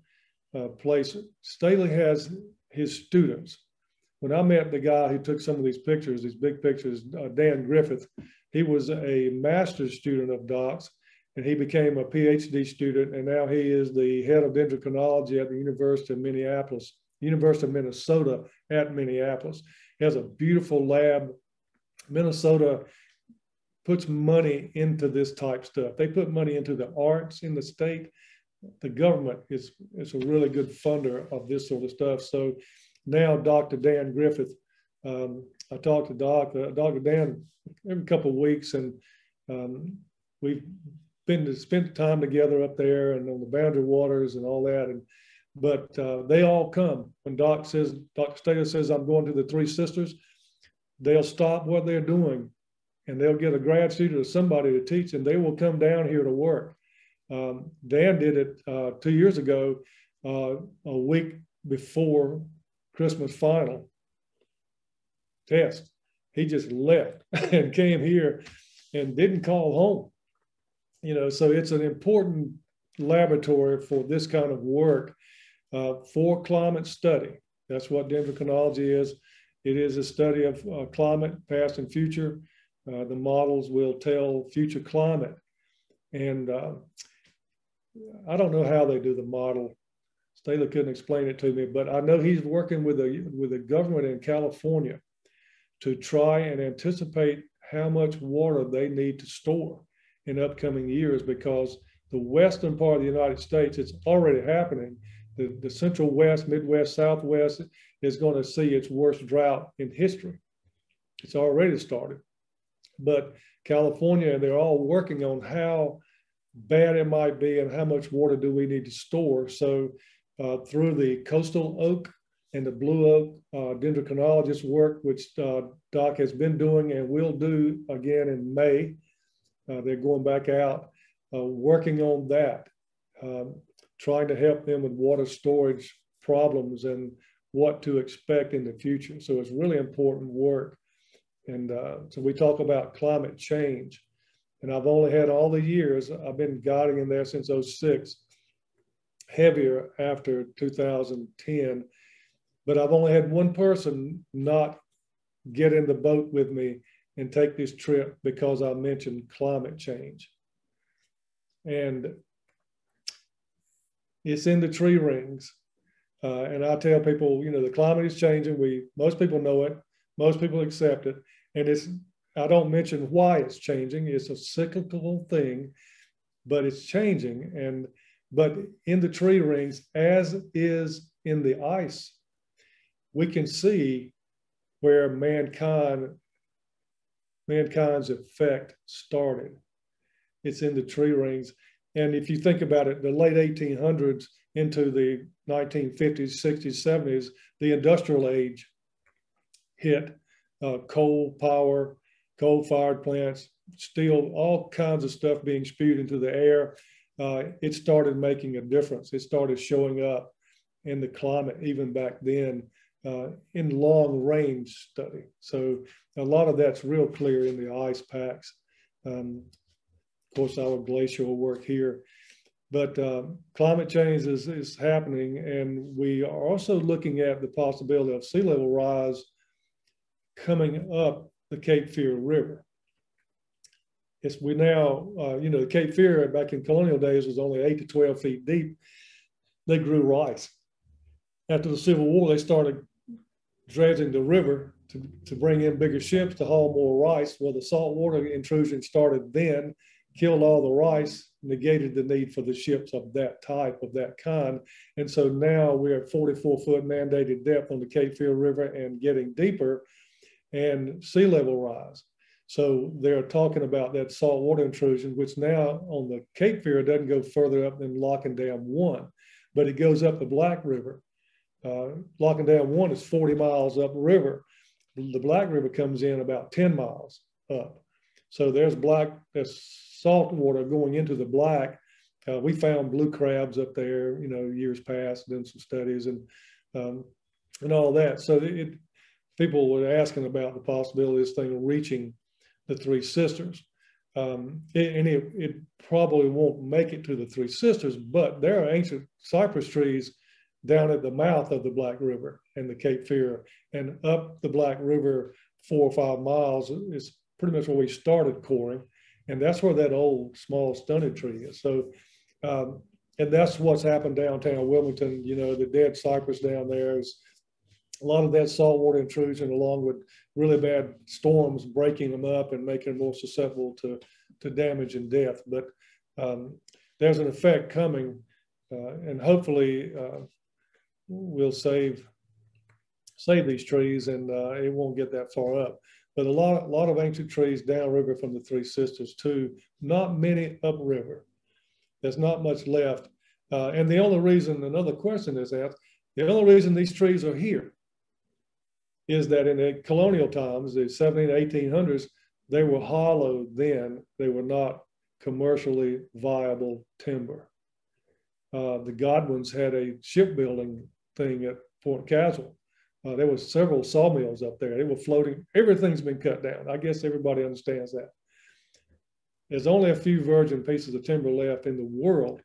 place. Staley has his students. When I met the guy who took some of these pictures, these big pictures, Dan Griffith, he was a master's student of Doc's, and he became a PhD student, and now he is the head of endocrinology at the University of Minneapolis University of Minnesota at Minneapolis. It has a beautiful lab. Minnesota puts money into this type stuff. They put money into the arts in the state. The government is a really good funder of this sort of stuff. So now Dr. Dan Griffith, I talked to Dr. Dan every couple of weeks, and we've been to spend time together up there and on the Boundary Waters and all that. But they all come when Dr. Stater says, I'm going to the Three Sisters, they'll stop what they're doing and they'll get a grad student or somebody to teach, and they will come down here to work. Dan did it 2 years ago, a week before Christmas final test. He just left and came here and didn't call home. You know, so it's an important laboratory for this kind of work, for climate study. That's what dendrochronology is. It is a study of climate, past and future. The models will tell future climate. And I don't know how they do the model. Staler couldn't explain it to me, but I know he's working with the government in California to try and anticipate how much water they need to store in upcoming years, because the western part of the United States, it's already happening. The central west, Midwest, Southwest is going to see its worst drought in history. It's already started. But California, they're all working on how bad it might be and how much water do we need to store. So through the coastal oak and the blue oak dendrochronologist work, which Doc has been doing and will do again in May, they're going back out, working on that, trying to help them with water storage problems and what to expect in the future. So it's really important work. And so we talk about climate change. And I've only had all the years, I've been guiding in there since '06, heavier after 2010. But I've only had one person not get in the boat with me and take this trip because I mentioned climate change. And it's in the tree rings. And I tell people, you know, the climate is changing. Most people know it. Most people accept it. And I don't mention why it's changing. It's a cyclical thing, but it's changing. But in the tree rings, as is in the ice, we can see where mankind's effect started. It's in the tree rings. And if you think about it, the late 1800s into the 1950s, 60s, 70s, the industrial age hit. Coal-fired plants, steel, all kinds of stuff being spewed into the air. It started making a difference. It started showing up in the climate even back then in long range study. So a lot of that's real clear in the ice packs. Of course, our glacial work here. But climate change is happening, and we are also looking at the possibility of sea level rise coming up the Cape Fear River. We now, the Cape Fear back in colonial days was only 8 to 12 feet deep. They grew rice. After the Civil War, they started dredging the river to bring in bigger ships to haul more rice. Well, the saltwater intrusion started then, killed all the rice, negated the need for the ships of that type, of that kind. And so now we're at 44-foot mandated depth on the Cape Fear River and getting deeper, and sea level rise. So they're talking about that saltwater intrusion, which now on the Cape Fear doesn't go further up than Lock and Dam 1, but it goes up the Black River. Lock and Dam 1 is 40 miles upriver. The Black River comes in about 10 miles up. So there's salt water going into the Black. We found blue crabs up there, years past, done some studies and all that. So people were asking about the possibility of this thing reaching the Three Sisters. It probably won't make it to the Three Sisters, but there are ancient cypress trees down at the mouth of the Black River and the Cape Fear, and up the Black River 4 or 5 miles is pretty much where we started coring. And that's where that old small stunted tree is. So And that's what's happened downtown Wilmington. You know, the dead cypress down there is a lot of that saltwater intrusion, along with really bad storms breaking them up and making them more susceptible to damage and death. But there's an effect coming, and hopefully we'll save these trees, and it won't get that far up. But a lot of ancient trees downriver from the Three Sisters too. Not many upriver. There's not much left. And the only reason, another question is asked, the only reason these trees are here is that in the colonial times, the 1800s, they were hollow then. They were not commercially viable timber. The Godwins had a shipbuilding thing at Fort Caswell. There were several sawmills up there. They were floating. Everything's been cut down. I guess everybody understands that. There's only a few virgin pieces of timber left in the world,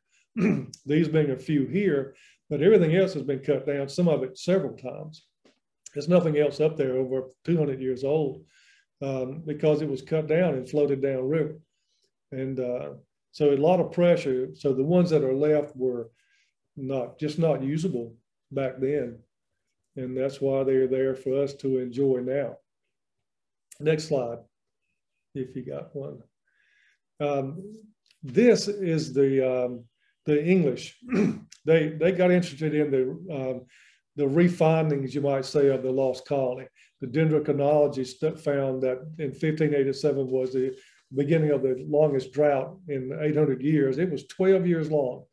these being a few here, but everything else has been cut down, some of it several times. There's nothing else up there over 200 years old because it was cut down and floated downriver. And so a lot of pressure. So the ones that are left were just not usable back then. And that's why they're there for us to enjoy now. Next slide, if you got one. This is the English. They got interested in the refindings, you might say, of the lost colony. The dendrochronology found that in 1587 was the beginning of the longest drought in 800 years. It was 12 years long.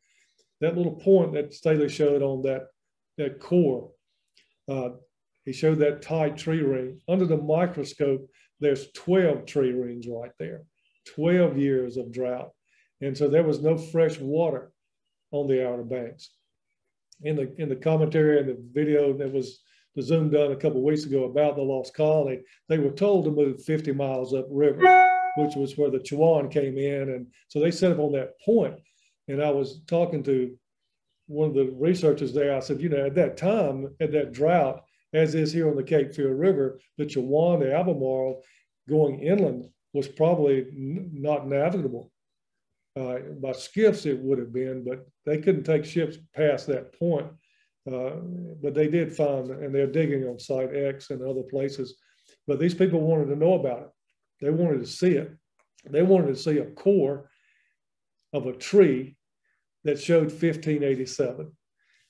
That little point that Staley showed on that core, he showed that tight tree ring. Under the microscope, there's 12 tree rings right there, 12 years of drought. And so there was no fresh water on the Outer Banks. In the commentary and the video that was the Zoom done a couple of weeks ago about the lost colony, they were told to move 50 miles upriver, which was where the Chuan came in. And so they set up on that point. And I was talking to one of the researchers there. I said, you know, at that time, at that drought, as is here on the Cape Fear River, the Chuan, the Albemarle going inland was probably not navigable. By skiffs it would have been, but they couldn't take ships past that point. But they did find, and they're digging on Site X and other places. But these people wanted to know about it. They wanted to see it. They wanted to see a core of a tree that showed 1587.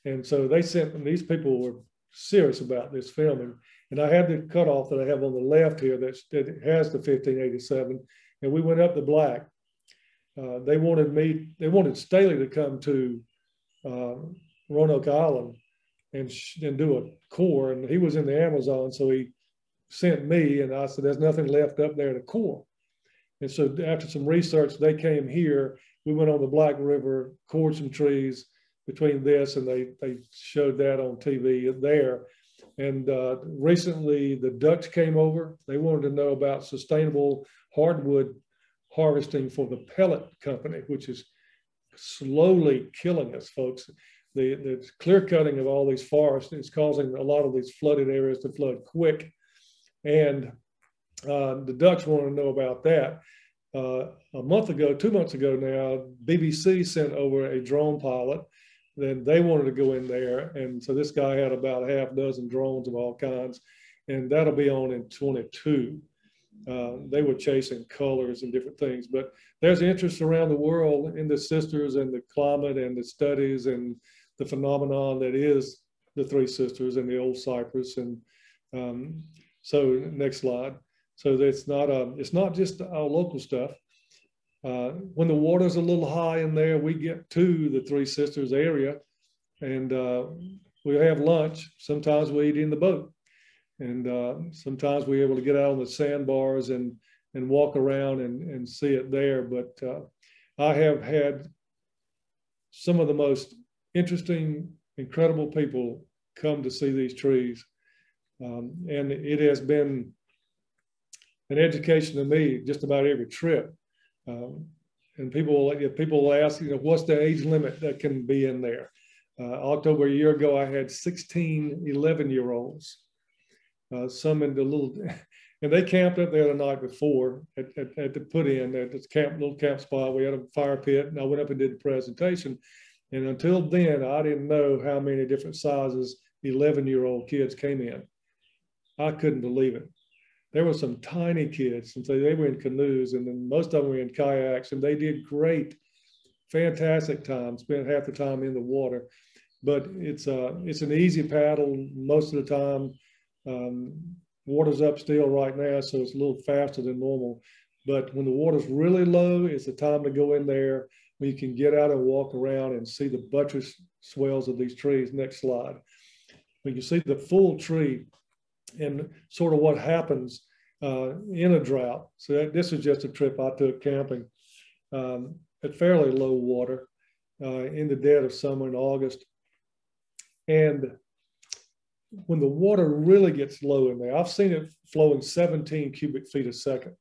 And so they sent them, these people were serious about this filming. And I had the cutoff that I have on the left here that has the 1587. And we went up the black. They wanted Staley to come to Roanoke Island and do a core. And he was in the Amazon, so he sent me, and I said, there's nothing left up there to core. And so after some research, they came here. We went on the Black River, cored some trees between this, and they showed that on TV there. And recently, the Dutch came over. They wanted to know about sustainable hardwood harvesting for the pellet company, which is slowly killing us, folks. The clear cutting of all these forests is causing a lot of these flooded areas to flood quick. And the Dutch want to know about that. A month ago, 2 months ago now, BBC sent over a drone pilot. Then they wanted to go in there. And so this guy had about a half dozen drones of all kinds. And that'll be on in 22. They were chasing colors and different things. But there's interest around the world in the sisters and the climate and the studies and the phenomenon that is the Three Sisters and the old cypress. And so next slide. So it's not just our local stuff. When the water's a little high in there, we get to the Three Sisters area and we have lunch. Sometimes we eat in the boat. And sometimes we're able to get out on the sandbars and walk around and see it there. But I have had some of the most interesting, incredible people come to see these trees. And it has been an education to me just about every trip. And people will ask, you know, what's the age limit that can be in there? October a year ago, I had 16 11-year-olds. Some in the little, and they camped up there the night before at the put in at this little camp spot. We had a fire pit, and I went up and did the presentation. And until then, I didn't know how many different sizes 11-year-old kids came in. I couldn't believe it. There were some tiny kids, and so they were in canoes, and then most of them were in kayaks, and they did great, fantastic time, spent half the time in the water. But it's an easy paddle most of the time. Water's up still right now, so it's a little faster than normal. But when the water's really low, it's the time to go in there when you can get out and walk around and see the buttress swells of these trees. Next slide. When you see the full tree and sort of what happens in a drought. So this is just a trip I took camping at fairly low water in the dead of summer in August. And when the water really gets low in there, I've seen it flowing 17 cubic feet a second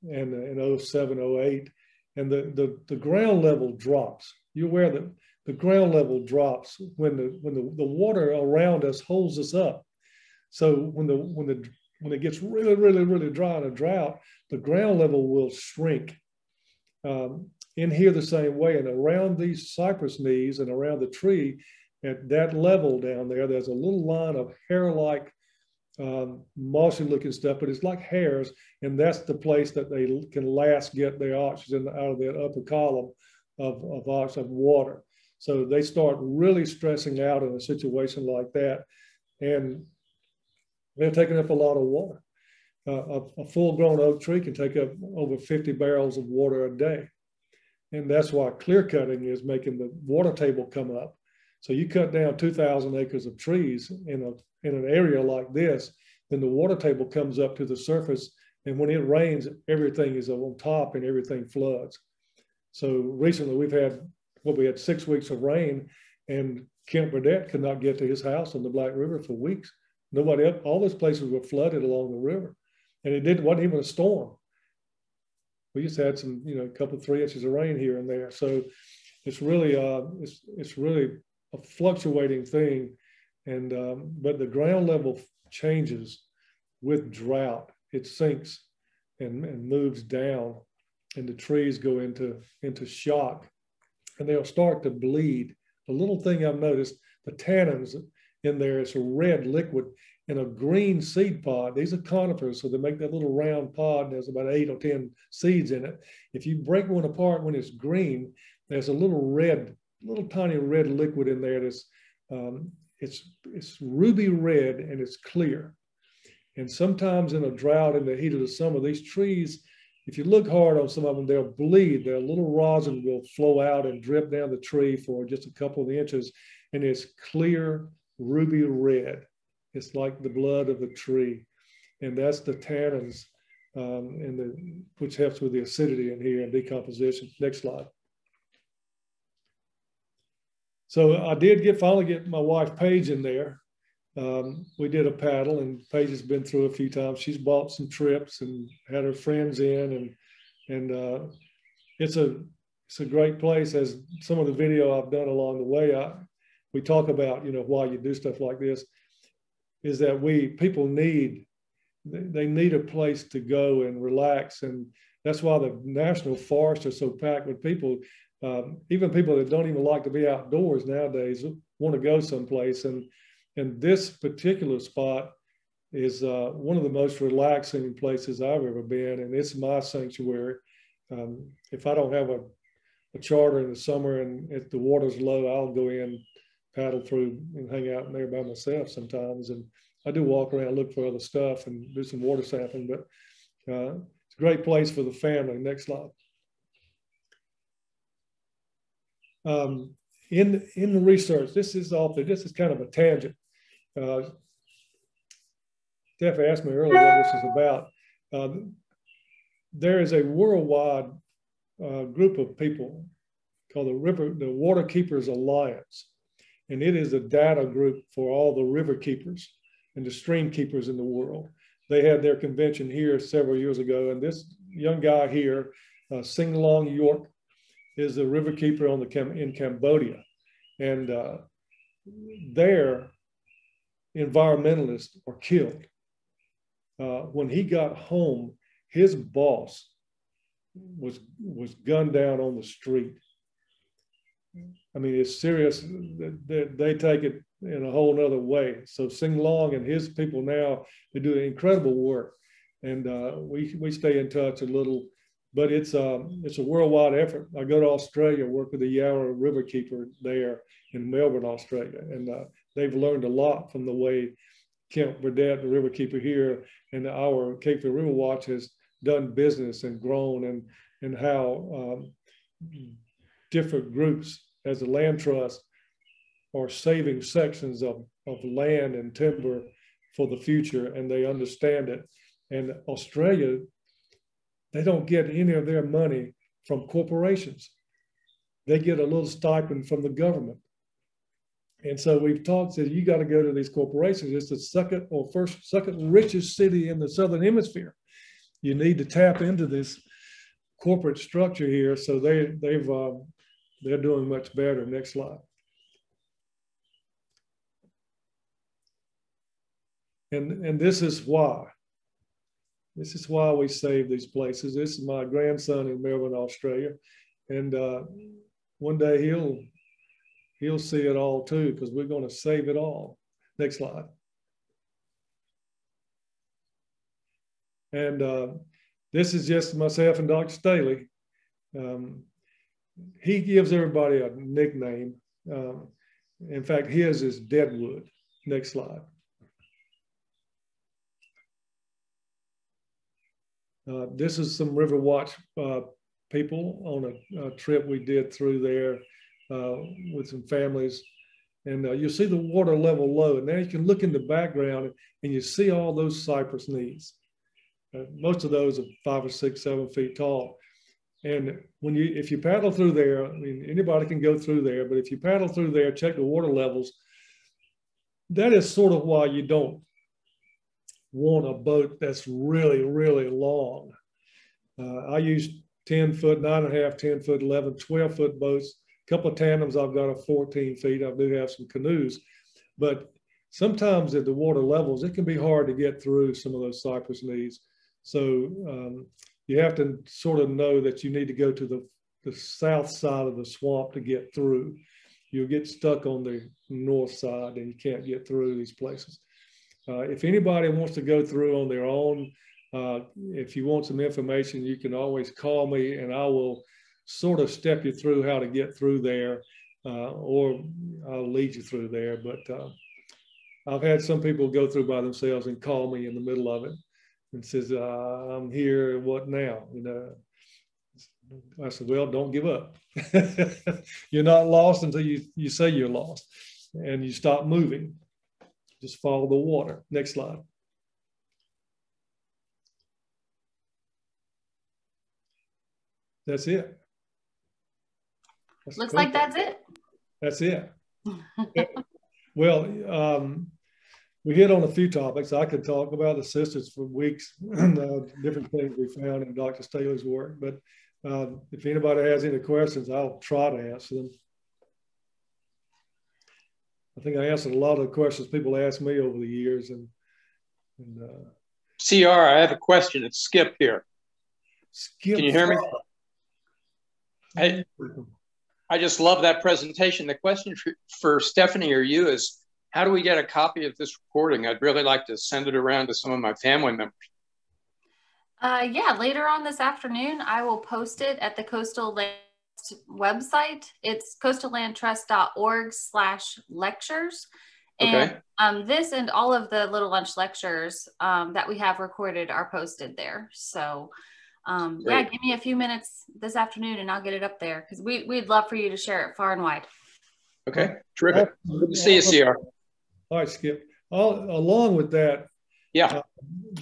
and in 07, 08, and the ground level drops. You're aware that the ground level drops when the water around us holds us up. So when it gets really, really, really dry in a drought, the ground level will shrink. In here the same way, and around these cypress knees and around the tree, at that level down there, there's a little line of hair-like mossy looking stuff, but it's like hairs, and that's the place that they can last get their oxygen out of that upper column of water. So they start really stressing out in a situation like that, and they're taking up a lot of water. A full-grown oak tree can take up over 50 barrels of water a day. And that's why clear cutting is making the water table come up. So you cut down 2,000 acres of trees in an area like this, then the water table comes up to the surface. And when it rains, everything is on top and everything floods. So recently we had 6 weeks of rain, and Kent Burdett could not get to his house on the Black River for weeks. Nobody else, all those places were flooded along the river. And wasn't even a storm. We just had some, a couple, 3 inches of rain here and there. So it's really, it's really a fluctuating thing. And, but the ground level changes with drought. It sinks and moves down, and the trees go into shock, and they'll start to bleed. The little thing I've noticed, the tannins in there, it's a red liquid in a green seed pod. These are conifers, so they make that little round pod. There's about 8 or 10 seeds in it. If you break one apart when it's green, there's a little tiny red liquid in there. That's it's ruby red, and it's clear. And sometimes in a drought, in the heat of the summer, these trees, if you look hard on some of them, they'll bleed. Their little rosin will flow out and drip down the tree for just a couple of inches, and it's clear ruby red. It's like the blood of the tree, and that's the tannins, which helps with the acidity in here and decomposition. Next slide. So I did finally get my wife Paige in there. We did a paddle, and Paige has been through a few times. She's bought some trips and had her friends in, and it's a great place. As some of the video I've done along the way, we talk about why you do stuff like this, is that people need a place to go and relax, and that's why the national forests are so packed with people. Even people that don't even like to be outdoors nowadays want to go someplace, and this particular spot is one of the most relaxing places I've ever been, and it's my sanctuary. If I don't have a charter in the summer and if the water's low, I'll go in, paddle through, and hang out in there by myself sometimes. And I do walk around, look for other stuff, and do some water sampling, but it's a great place for the family. Next slide. In the research, this is kind of a tangent. Steph asked me earlier what this is about. There is a worldwide group of people called the Water Keepers Alliance, and it is a data group for all the river keepers and the stream keepers in the world. They had their convention here several years ago, and this young guy here, Singalong York, is a river keeper in Cambodia, and their environmentalists were killed. When he got home, his boss was gunned down on the street. I mean, it's serious. They take it in a whole nother way. So Sing Long and his people now, they do incredible work. And we stay in touch a little, but it's a worldwide effort. I go to Australia, work with the Yarra Riverkeeper there in Melbourne, Australia. And they've learned a lot from the way Kemp Burdett, the riverkeeper here, and our Cape Fear River Watch has done business and grown, and how different groups as a land trust are saving sections of land and timber for the future, and they understand it. And Australia, they don't get any of their money from corporations. They get a little stipend from the government. And so we've talked that you got to go to these corporations. It's the second richest city in the Southern Hemisphere. You need to tap into this corporate structure here. So they're doing much better. Next slide. And this is why. This is why we save these places. This is my grandson in Melbourne, Australia. And one day he'll see it all too, because we're going to save it all. Next slide. And this is just myself and Dr. Staley. He gives everybody a nickname. In fact, his is Deadwood. Next slide. This is some River Watch people on a trip we did through there with some families. And you see the water level low. And now you can look in the background and you see all those Cypress Knees. Most of those are 5 or 6, 7 feet tall. And if you paddle through there, I mean, anybody can go through there, but if you paddle through there, check the water levels, that is sort of why you don't want a boat that's really, really long. I use 10 foot, 9.5, 10 foot, 11, 12 foot boats. A couple of tandems, I've got a 14 feet. I do have some canoes, but sometimes at the water levels, it can be hard to get through some of those Cypress Knees. So you have to sort of know that you need to go to the south side of the swamp to get through. You'll get stuck on the north side and you can't get through these places. If anybody wants to go through on their own, if you want some information, you can always call me and I will sort of step you through how to get through there, or I'll lead you through there. But I've had some people go through by themselves and call me in the middle of it and says, I'm here, what now? You know, I said, well, don't give up. You're not lost until you say you're lost and you stop moving. Just follow the water. Next slide. That's it. Looks like that's it. That's it. Well, we hit on a few topics. I could talk about the sisters for weeks, different things we found in Dr. Staley's work. But if anybody has any questions, I'll try to answer them. I think I answered a lot of the questions people asked me over the years. CR, I have a question. It's Skip here. Skip, can you hear me? I just love that presentation. The question for Stephanie or you is, how do we get a copy of this recording? I'd really like to send it around to some of my family members. Yeah, later on this afternoon, I will post it at the Coastal Land website. It's coastallandtrust.org/lectures. Okay. And this and all of the Little Lunch lectures that we have recorded are posted there. So yeah, give me a few minutes this afternoon and I'll get it up there, because we'd love for you to share it far and wide. Okay, terrific. Good to see you, CR. All right, Skip. Along with that, yeah,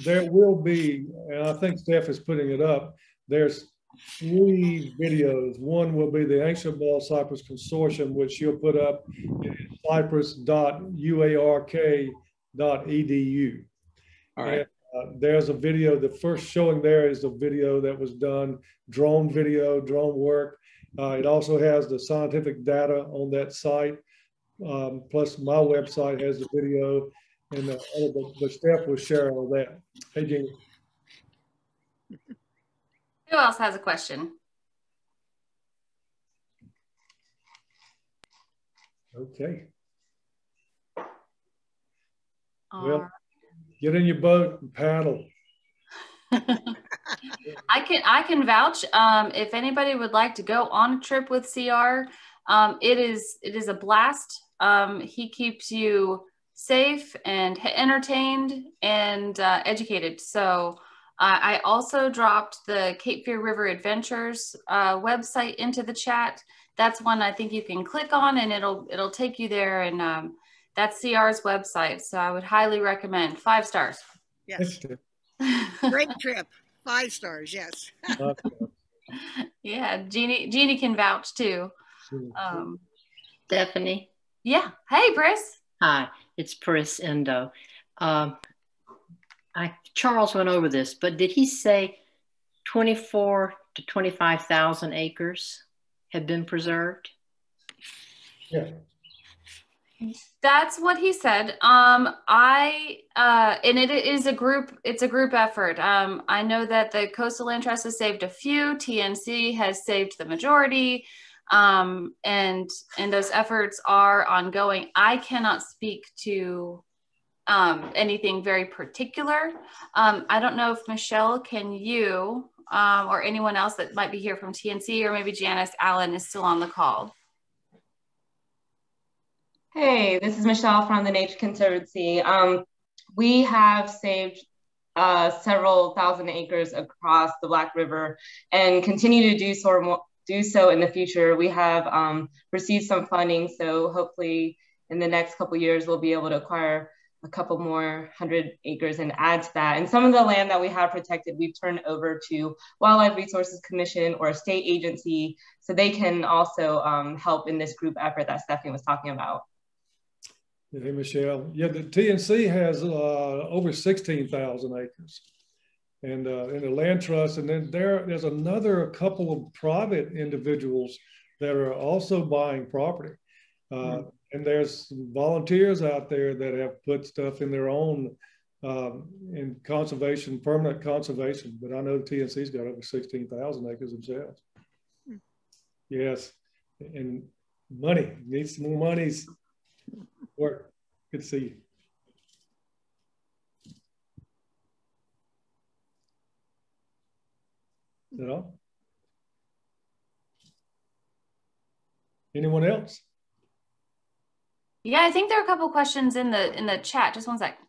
there will be, and I think Steph is putting it up, there's 3 videos. One will be the Ancient Bald Cypress Consortium, which you'll put up in cypress.uark.edu. All right. And, there's a video, the first showing there is a video that was done, drone work. It also has the scientific data on that site. Plus my website has the video, and the staff will share all that. Hey, Jeannie. Who else has a question? Okay. All Get in your boat and paddle. I can vouch. If anybody would like to go on a trip with CR, it is a blast. He keeps you safe and entertained and educated. So I also dropped the Cape Fear River Adventures website into the chat. That's one I think you can click on, and it'll take you there. And that's CR's website. So I would highly recommend. 5 stars. Yes. Great trip. 5 stars. Yes. Yeah, Jeannie can vouch too. Stephanie. Yeah. Hey, Pris. Hi, it's Pris Endo. Charles went over this, but did he say 24 to 25,000 acres have been preserved? Yeah. That's what he said. And it's a group effort. I know that the Coastal Land Trust has saved a few, TNC has saved the majority, and those efforts are ongoing. I cannot speak to anything very particular. I don't know if Michelle, can you, or anyone else that might be here from TNC, or maybe Janice Allen is still on the call. Hey, this is Michelle from the Nature Conservancy. We have saved several thousand acres across the Black River and continue to do so in the future. We have received some funding, so hopefully in the next couple of years we'll be able to acquire a couple more 100 acres and add to that. And some of the land that we have protected, we've turned over to Wildlife Resources Commission or a state agency, so they can also help in this group effort that Stephanie was talking about. Hey, Michelle. Yeah, the TNC has over 16,000 acres, and in the land trust, and then there's another couple of private individuals that are also buying property, and there's volunteers out there that have put stuff in their own in conservation, permanent conservation. But I know the TNC's got over 16,000 acres themselves. Yes, and money needs some more monies. Work. Good to see you. Is that all? Anyone else? Yeah, I think there are a couple questions in the chat. Just one sec.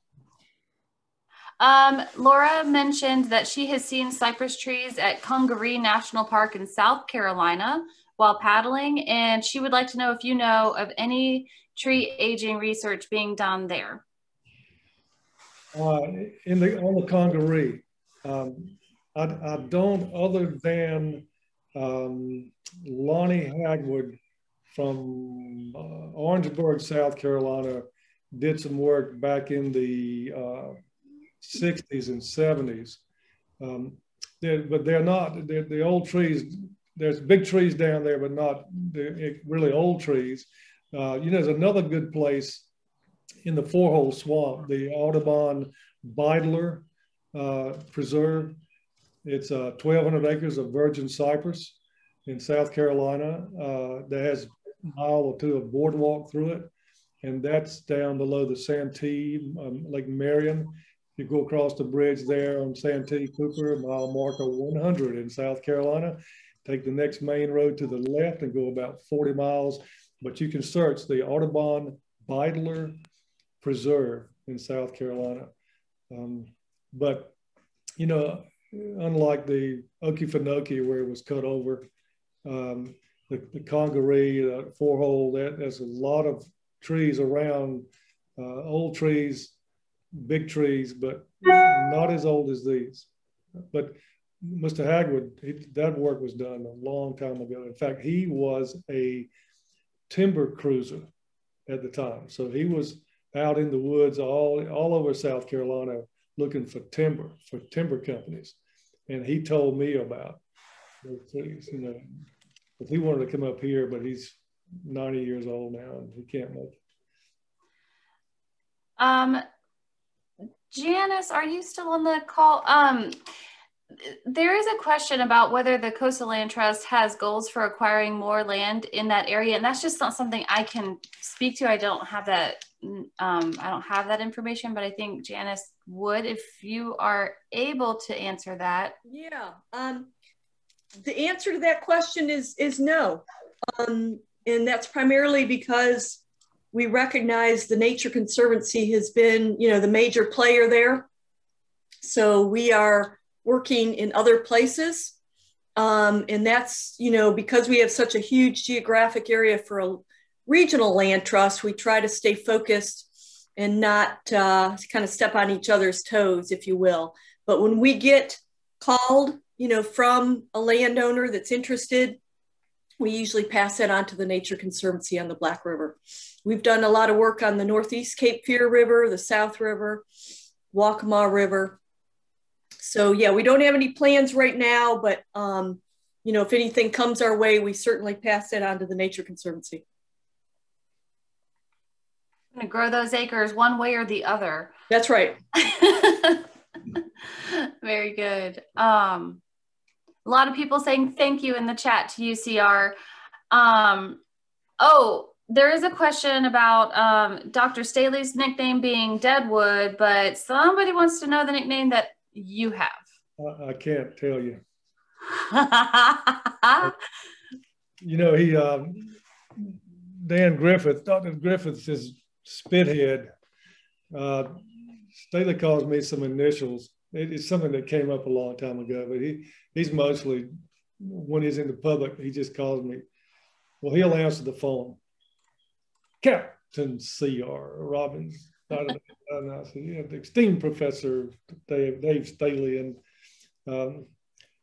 Laura mentioned that she has seen cypress trees at Congaree National Park in South Carolina while paddling, and she would like to know if you know of any tree aging research being done there. On the Congaree, I don't, other than Lonnie Hagwood from Orangeburg, South Carolina, did some work back in the 60s and 70s. But they're not, the old trees, there's big trees down there, but not really old trees. You know, there's another good place in the Four-Hole Swamp, the Audubon Beidler Preserve. It's 1,200 acres of virgin cypress in South Carolina. That has a mile or two of boardwalk through it. And that's down below the Santee, Lake Marion. You go across the bridge there on Santee Cooper, mile marker 100 in South Carolina. Take the next main road to the left and go about 40 miles. But you can search the Audubon Beidler Preserve in South Carolina. But, you know, unlike the Okefenokee where it was cut over, the Congaree, Four-Hole, there's a lot of trees around, old trees, big trees, but not as old as these. But Mr. Hagwood, that work was done a long time ago. In fact, he was a timber cruiser at the time. So he was out in the woods all over South Carolina looking for timber companies. And he told me about those trees, you know, but he wanted to come up here, but he's 90 years old now and he can't make it. Janice, are you still on the call? there is a question about whether the Coastal Land Trust has goals for acquiring more land in that area, and that's just not something I can speak to. I don't have that. I don't have that information, but I think Janice would, if you are able to answer that. Yeah. The answer to that question is no, and that's primarily because we recognize the Nature Conservancy has been, the major player there. So we are working in other places. And that's, because we have such a huge geographic area for a regional land trust, we try to stay focused and not kind of step on each other's toes, if you will. But when we get called, from a landowner that's interested, we usually pass that on to the Nature Conservancy on the Black River. We've done a lot of work on the Northeast Cape Fear River, the South River, Waccamaw River. So yeah, we don't have any plans right now, but if anything comes our way, we certainly pass that on to the Nature Conservancy. I'm gonna grow those acres one way or the other. That's right. Very good. A lot of people saying thank you in the chat to UCR. Oh, there is a question about Dr. Staley's nickname being Deadwood, but somebody wants to know the nickname that you have. I can't tell you. Dan Griffith, Dr. Griffith's his spithead. Staley calls me some initials. It's something that came up a long time ago, but he's mostly, when he's in the public, he just calls me, well, he'll answer the phone. Captain C.R. Robbins. I said, yeah, the esteemed professor, Dave Staley, and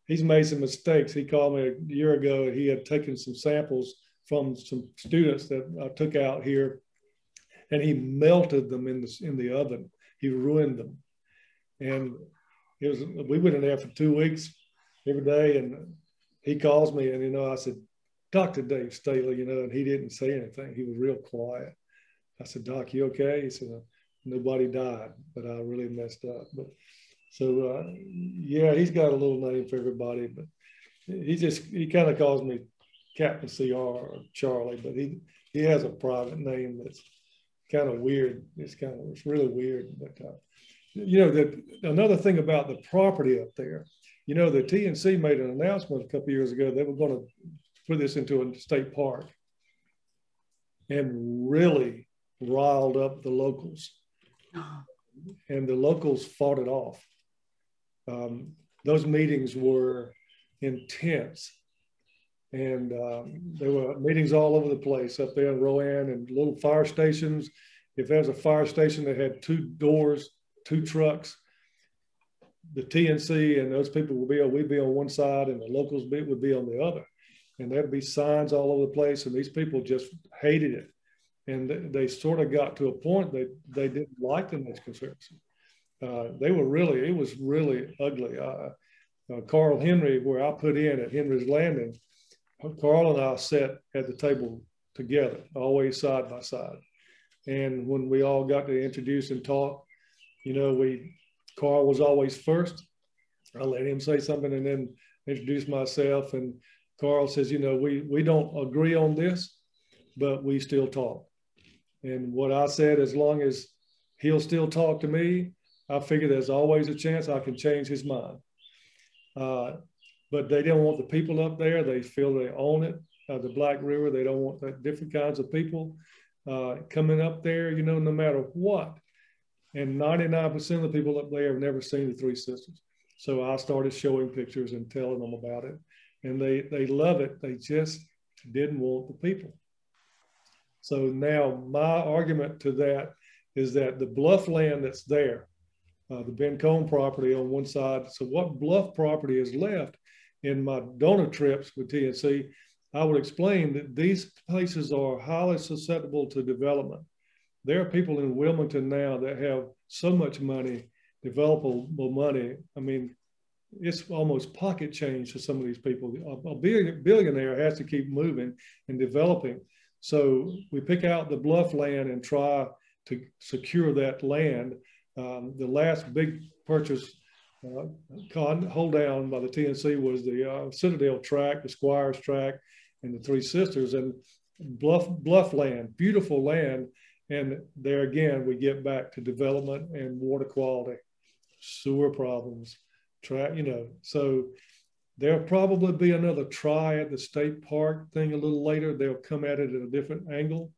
he's made some mistakes. He called me a year ago. He had taken some samples from some students that I took out here, and he melted them in the oven. He ruined them. And we went in there for 2 weeks every day, and he calls me, and I said, Dr. Dave Staley, and he didn't say anything. He was real quiet. I said, Doc, you okay? He said, nobody died, but I really messed up. But so yeah, he's got a little name for everybody, but he kind of calls me Captain CR or Charlie, but he has a private name that's kind of weird. It's really weird. But another thing about the property up there, the TNC made an announcement a couple of years ago they were going to put this into a state park, and really riled up the locals, and the locals fought it off. Those meetings were intense, and there were meetings all over the place up there in Rowan, and little fire stations. If there was a fire station that had 2 doors, 2 trucks, the TNC and those people we'd be on one side, and the locals would be on the other. And there'd be signs all over the place, and these people just hated it. And they sort of got to a point that they didn't like the Nature Conservancy. It was really ugly. Carl Henry, where I put in at Henry's Landing, Carl and I sat at the table together, always side by side. And when we all got to introduce and talk, Carl was always first. I let him say something and then introduce myself. And Carl says, we don't agree on this, but we still talk. And what I said, as long as he'll still talk to me, I figure there's always a chance I can change his mind. But they don't want the people up there. They feel they own it. The Black River, they don't want that different kinds of people coming up there, no matter what. And 99% of the people up there have never seen the Three Sisters. So I started showing pictures and telling them about it. And they love it. They just didn't want the people. So now my argument to that is that the bluff land that's there, the Ben Cone property on one side. So what bluff property is left in my donor trips with TNC, I would explain that these places are highly susceptible to development. There are people in Wilmington now that have so much money, developable money. I mean, it's almost pocket change for some of these people. A billionaire has to keep moving and developing. So we pick out the bluff land and try to secure that land. The last big purchase hold down by the TNC was the Citadel track, the Squires track, and the Three Sisters, and bluff land, beautiful land. And there again, we get back to development and water quality, sewer problems, so there'll probably be another try at the state park thing a little later. They'll come at it at a different angle.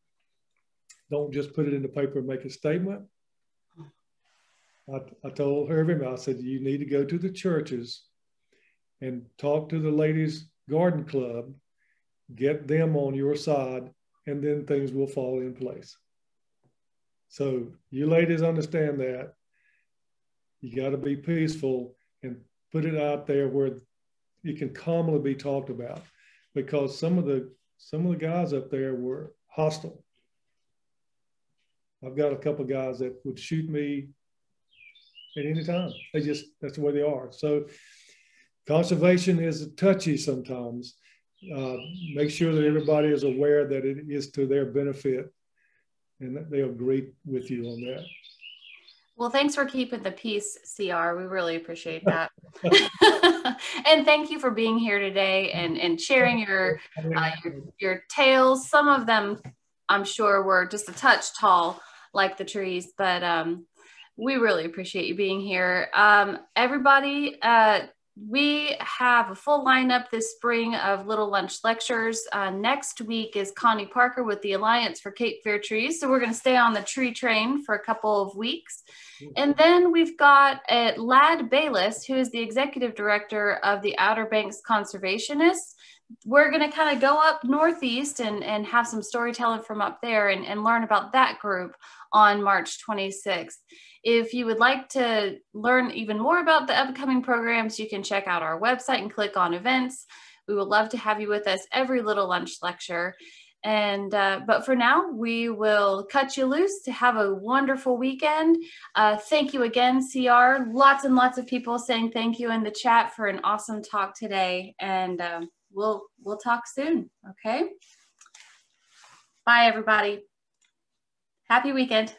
Don't just put it in the paper and make a statement. I told her, I said, you need to go to the churches and talk to the ladies' garden club, get them on your side, and then things will fall in place. So you ladies understand that. You got to be peaceful and put it out there where it can calmly be talked about, because some of the guys up there were hostile. I've got a couple of guys that would shoot me at any time. That's the way they are. So conservation is touchy sometimes. Make sure that everybody is aware that it is to their benefit, and that they'll agree with you on that. Well, thanks for keeping the peace, CR. We really appreciate that. And thank you for being here today and sharing your tales. Some of them, I'm sure, were just a touch tall, like the trees, but we really appreciate you being here. Everybody, we have a full lineup this spring of Little Lunch Lectures. Next week is Connie Parker with the Alliance for Cape Fear Trees. So we're going to stay on the tree train for a couple of weeks. And then we've got Lad Bayless, who is the Executive Director of the Outer Banks Conservationists. We're going to kind of go up northeast and have some storytelling from up there and learn about that group on March 26th. If you would like to learn even more about the upcoming programs, you can check out our website and click on events. We would love to have you with us every Little Lunch Lecture. And but for now, we will cut you loose to have a wonderful weekend. Thank you again, CR. Lots and lots of people saying thank you in the chat for an awesome talk today. And we'll talk soon. Okay. Bye, everybody. Happy weekend.